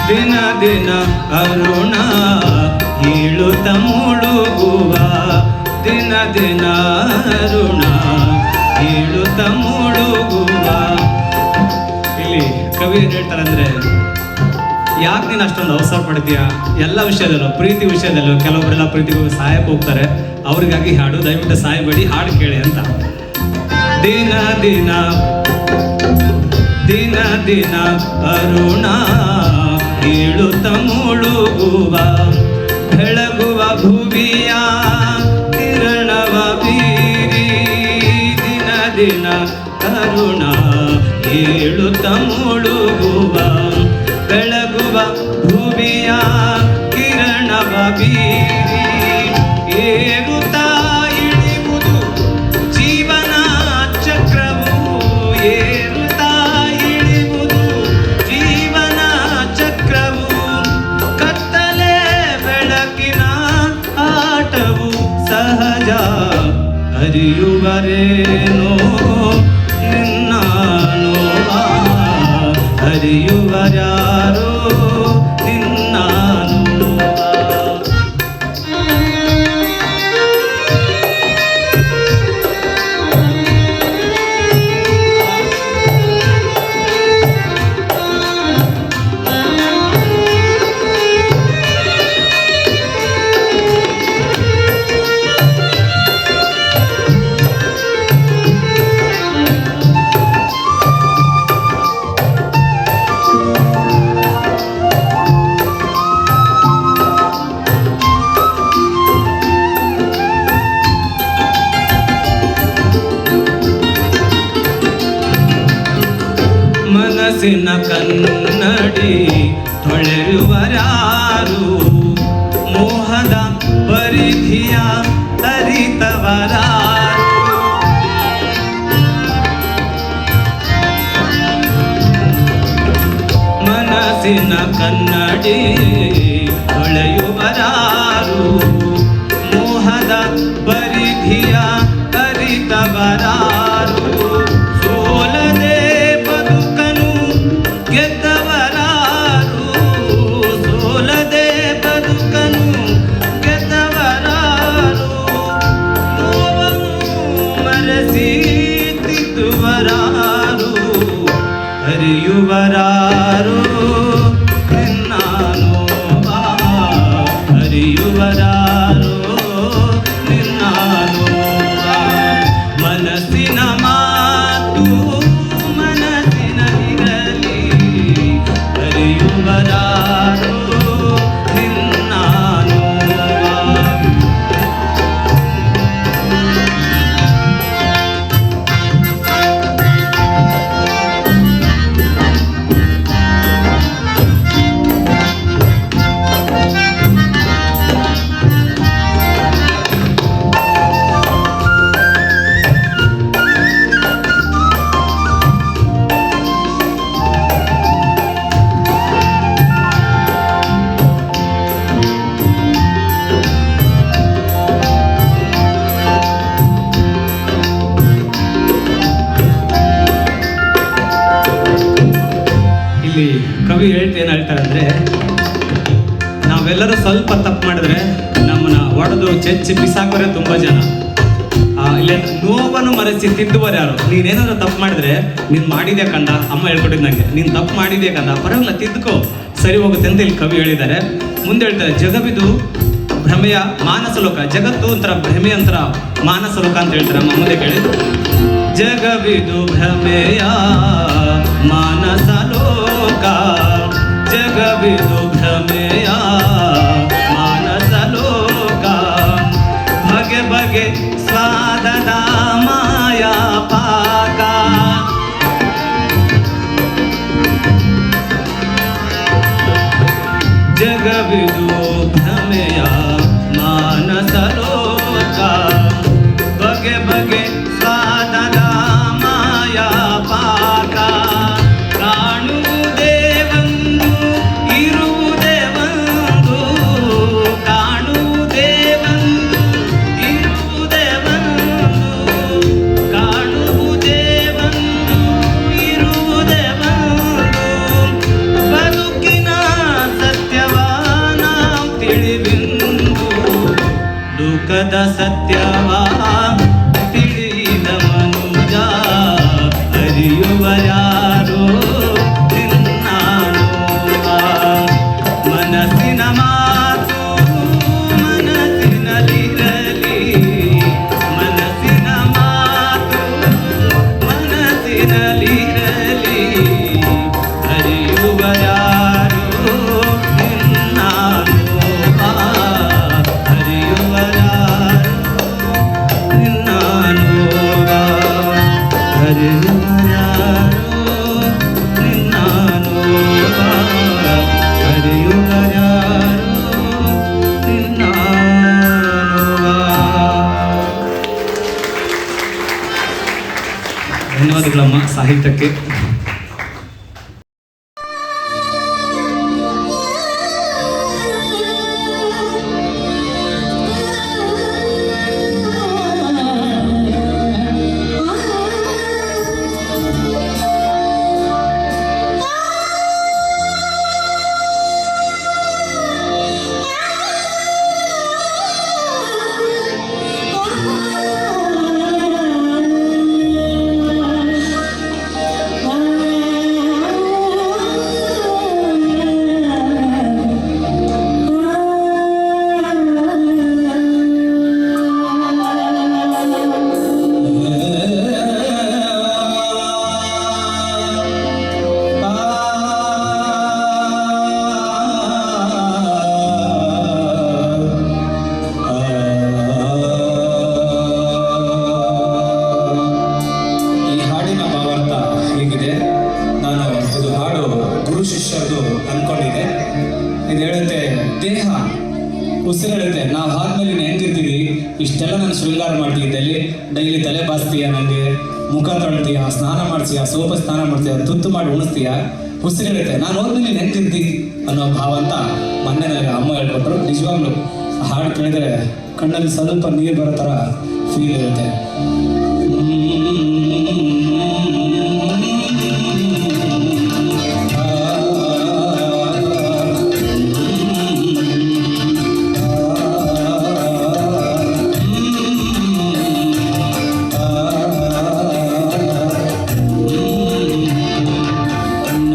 ದಿನ ದಿನ ಅರುಣ ಏಳುತ್ತ ಮುಳುಗುವ ದಿನ ದಿನ ಅರುಣ ಏಳುತ್ತ ಮುಳುಗುವ. ಇಲ್ಲಿ ಕವಿ ಏನ್ ಹೇಳ್ತಾರಂದ್ರೆ, ಯಾಕೆ ನೀನು ಅಷ್ಟೊಂದು ಅವಸರ ಪಡ್ತೀಯ? ಎಲ್ಲ ವಿಷಯದಲ್ಲೂ, ಪ್ರೀತಿ ವಿಷಯದಲ್ಲೂ ಕೆಲವೊಬ್ಬರೆಲ್ಲ ಪ್ರೀತಿಗೂ ಸಹಾಯಕ್ಕೆ ಹೋಗ್ತಾರೆ, ಅವ್ರಿಗಾಗಿ ಹಾಡು, ದಯವಿಟ್ಟು ಸಾಯಬೇಡಿ, ಹಾಡು ಕೇಳಿ ಅಂತ. ದಿನ ದಿನ ದಿನ ದಿನ ಅರುಣ ಏಳುತ್ತ ಮುಳುಗುವ ಬೆಳಗುವ ಭುವಿಯ ಕಿರಣವ ಬೀರಿ ದಿನ ದಿನ ಅರುಣ ಏಳುತ್ತ ಮುಳುಗುವ ಬೆಳಗುವ ಭುವಿಯ ಕಿರಣವ ಬೀರಿ ಏರುತ್ತಾ ಇಳಿಯುವುದು ಜೀವನ ಚಕ್ರವು ಏರುತ್ತಾ ಇಳಿಯುವುದು ಜೀವನ ಚಕ್ರವು ಕತ್ತಲೆ ಬೆಳಕಿನ ಆಟವು ಸಹಜ ಅರಿಯುವರೇನೋ ನಿನ್ನ ನೋವಾ ಅರಿಯುವರ್ಯಾರೋ ನಿನ್ನ ನೋವಾ. ಮನಸ್ಸಿನ ಕನ್ನಡಿ ತೊಳೆಯುವರಾರು ಮೋಹದ ಪರಿಧಿಯ ಅರಿತವರಾರು ಮನಸ್ಸಿನ ಕನ್ನಡಿ ತೊಳೆಯುವರಾರು ಮೋಹದ ಪರಿಧಿಯ ಅರಿತವರಾರು ಸೋಲದೆ ಬದುಕನು ಗೆದ್ದವರಾರು ಸೋಲದೆ ಬದುಕನು ಗೆದ್ದವರಾರು ನೋವನ್ನು ಮರೆಸಿ ತಿದ್ದುವರಾರು ಅರಿಯುವರಾರು ನಿನ್ನ ನೋವಾ ಅರಿಯುವರಾರು ನಿನ್ನ ನೋವಾ. ಮನಸ್ಸಿನ ಮಾತು ಮನಸ್ಸಿನ ಇರಲಿ ಅರಿಯುವರಾರು ನಿನ್ನ ನೋವಾ. ಇಲ್ಲಿ ಕವಿ ಏನ್ ಹೇಳ್ತಾರೆ ಅಂದ್ರೆ, ನಾವೆಲ್ಲರೂ ಸ್ವಲ್ಪ ತಪ್ಪು ಮಾಡಿದ್ರೆ ನಮ್ಮನ್ನ ಒಡೆದು ಚೆಚ್ಚಿ ಬಿಸಾಕೋರೆ ತುಂಬಾ ಜನ. ಇಲ್ಲಿ ನೋವನ್ನು ಮರೆಸಿ ತಿದ್ದುವರು ಯಾರು? ನೀನೇನಾದ್ರು ತಪ್ಪು ಮಾಡಿದ್ರೆ ನೀನ್ ಮಾಡಿದೆ ಕಂದ, ಅಮ್ಮ ಹೇಳ್ಕೊಟ್ಟಿದ್ ನಂಗೆ, ನೀನ್ ತಪ್ಪು ಮಾಡಿದೆ ಕಂದ, ಪರವಾಗಿಲ್ಲ ತಿದ್ದುಕೋ, ಸರಿ ಹೋಗುತ್ತೆ ಅಂತ ಇಲ್ಲಿ ಕವಿ ಹೇಳಿದ್ದಾರೆ. ಮುಂದೆ ಹೇಳ್ತಾರೆ, ಜಗವಿದು ಭ್ರಮೆಯ ಮಾನಸ ಲೋಕ, ಜಗತ್ತು ಒಂಥರ ಭ್ರಮೆಯ ಒಂಥರ ಮಾನಸ ಲೋಕ ಅಂತ ಹೇಳ್ತಾರೆ. ಅಮ್ಮ ಮುಂದೆ ಕೇಳಿ, ಜಗವಿದು ಭ್ರಮೆಯ ಮಾನಸ ಲೋಕ ಜಗವಿದು ಭ್ರಮೆಯ ಮಾನಸ ಲೋಕ ಬಗೆ ಬಗೆ ಸ್ವಾದದ ಮಾಯಾ ಪಾಕ ಜಗವಿದು ಭ್ರಮೆಯ ಮಾನಸ ಲೋಕ ಬಗೆ ಬಗೆ ಸ್ವಾದದ ಮಾಯಾ ಪಾಕ ಕಾಣುವುದೇ ಒಂದು ಇರುವುದೇ ಒಂದು ಕಾಣುವುದೇ ಒಂದು ಇರುವುದೇ ಒಂದು ಕಾಣುವುದೇ ಒಂದು ಇರುವುದೇ ಒಂದು ಬದುಕಿನ ಸತ್ಯವ ನಾವು ತಿಳಿಬೆಂದು ದುಃಖದ ಸತ್ಯವ ತಿಳಿದ ಮನುಜ ಅರಿಯುವ ಯಾರೋ ನಿನ್ನಾನೋವ ಮನಸ್ಸಿನ ಮಾತು ಮನಸ್ಸಿನಲ್ಲಿರಲಿ ಮನಸ್ಸಿನ ಮಾತು ಮನಸ್ಸಿನಲ್ಲಿರಲಿ ಅರಿಯುವ ಯಾರೋ ನಿನ್ನಾನೋವ ಅರಿಯುವ ಯಾರೋ ನಿನ್ನಾನೋವ ಅರಿಯುವ ಯಾರೋ ನಿನ್ನಾನೋವ ಅರಿಯುವ ಯಾರೋ ನಿನ್ನಾನೋವ. ಧನ್ಯವಾದಗಳಮ್ಮ ಸಾಹಿತ್ಯಕ್ಕೆ. ಈ ಹಾಡಿನ ಭಾವಾರ್ಥ ಹೀಗಿದೆ. ನಾನು ಇದು ಹಾಡು ಗುರು ಶಿಷ್ಯರದು ಅನ್ಕೊಂಡಿದ್ದೆ. ಇದು ಹೇಳುತ್ತೆ, ದೇಹ ಉಸಿರೇಳುತ್ತೆ, ನಾವು ಆದ್ಮೇಲೆ ಹೆಂಗಿರ್ತೀವಿ, ಇಷ್ಟೆಲ್ಲ ನಾನು ಶೃಂಗಾರ ಮಾಡ್ತಿದ್ದಲ್ಲಿ ಡೈಲಿ ತಲೆ ಬಾಸ್ತೀಯ, ನನಗೆ ಮುಖ ತೊಳ್ತೀಯ, ಸ್ನಾನ ಮಾಡ್ತೀಯ, ಸೋಪ ಸ್ನಾನ ಮಾಡ್ತೀಯ, ತುತ್ತು ಮಾಡಿ ಉಣಿಸ್ತೀಯ, ಉಸಿರೇಳುತ್ತೆ, ನಾನು ಹೋದ್ಮೇಲೆ ನೀನು ಹೆಂಗಿರ್ತಿ ಅನ್ನೋ ಭಾವ ಅಂತ ಮೊನ್ನೆ ನನಗೆ ಅಮ್ಮ ಹೇಳ್ಕೊಟ್ರು. ನಿಜವಾಗ್ಲೂ ಆ ಹಾಡು ಕೇಳಿದ್ರೆ ಕಣ್ಣಲ್ಲಿ ಸ್ವಲ್ಪ ನೀರು ಬರೋ ಥರ ಫೀಲ್ ಇರುತ್ತೆ.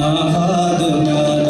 ನಾವಾದ ಮ್ಯಾಲ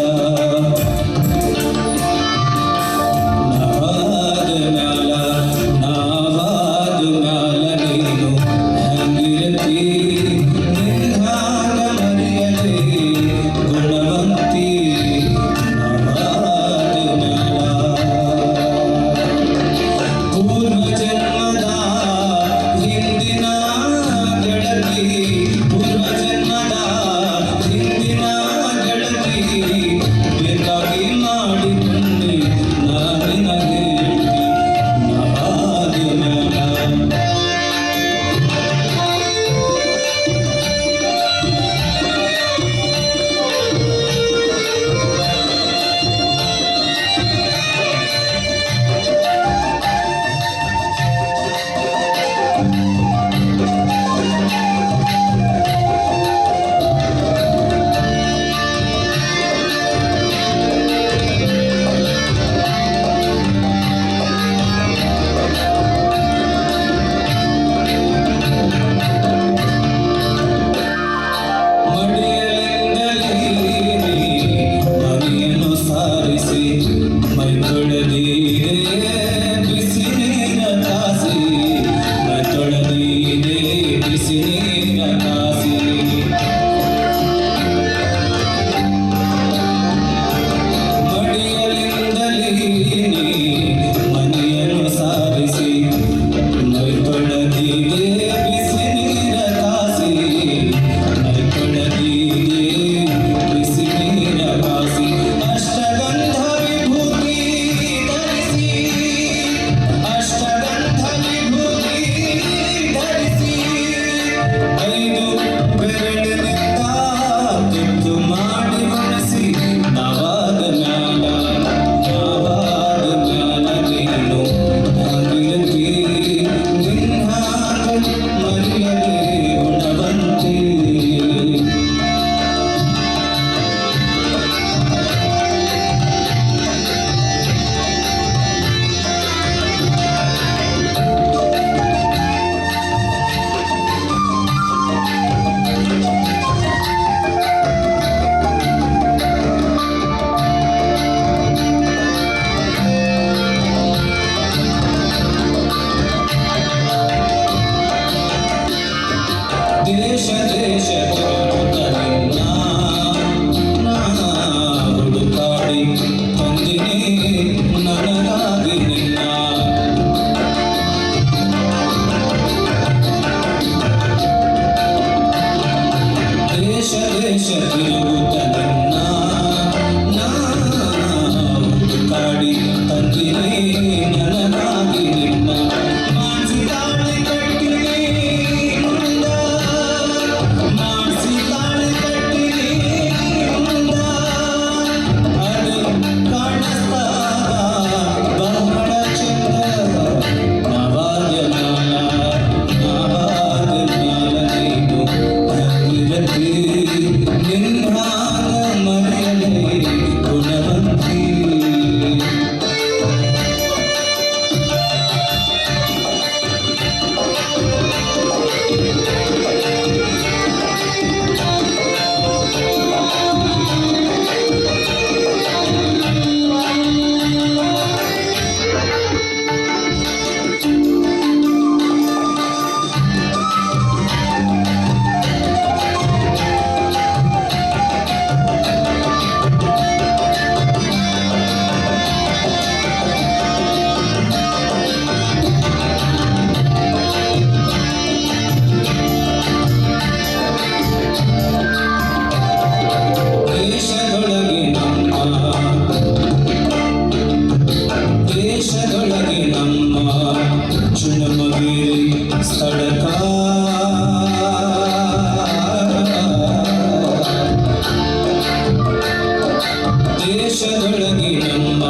ದೇಶದೊಳಗೆ ನಮ್ಮ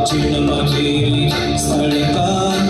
ಚಿನ್ನಮನೇಲಿ ಸ್ಥಳಕ್ಕಾಗಿ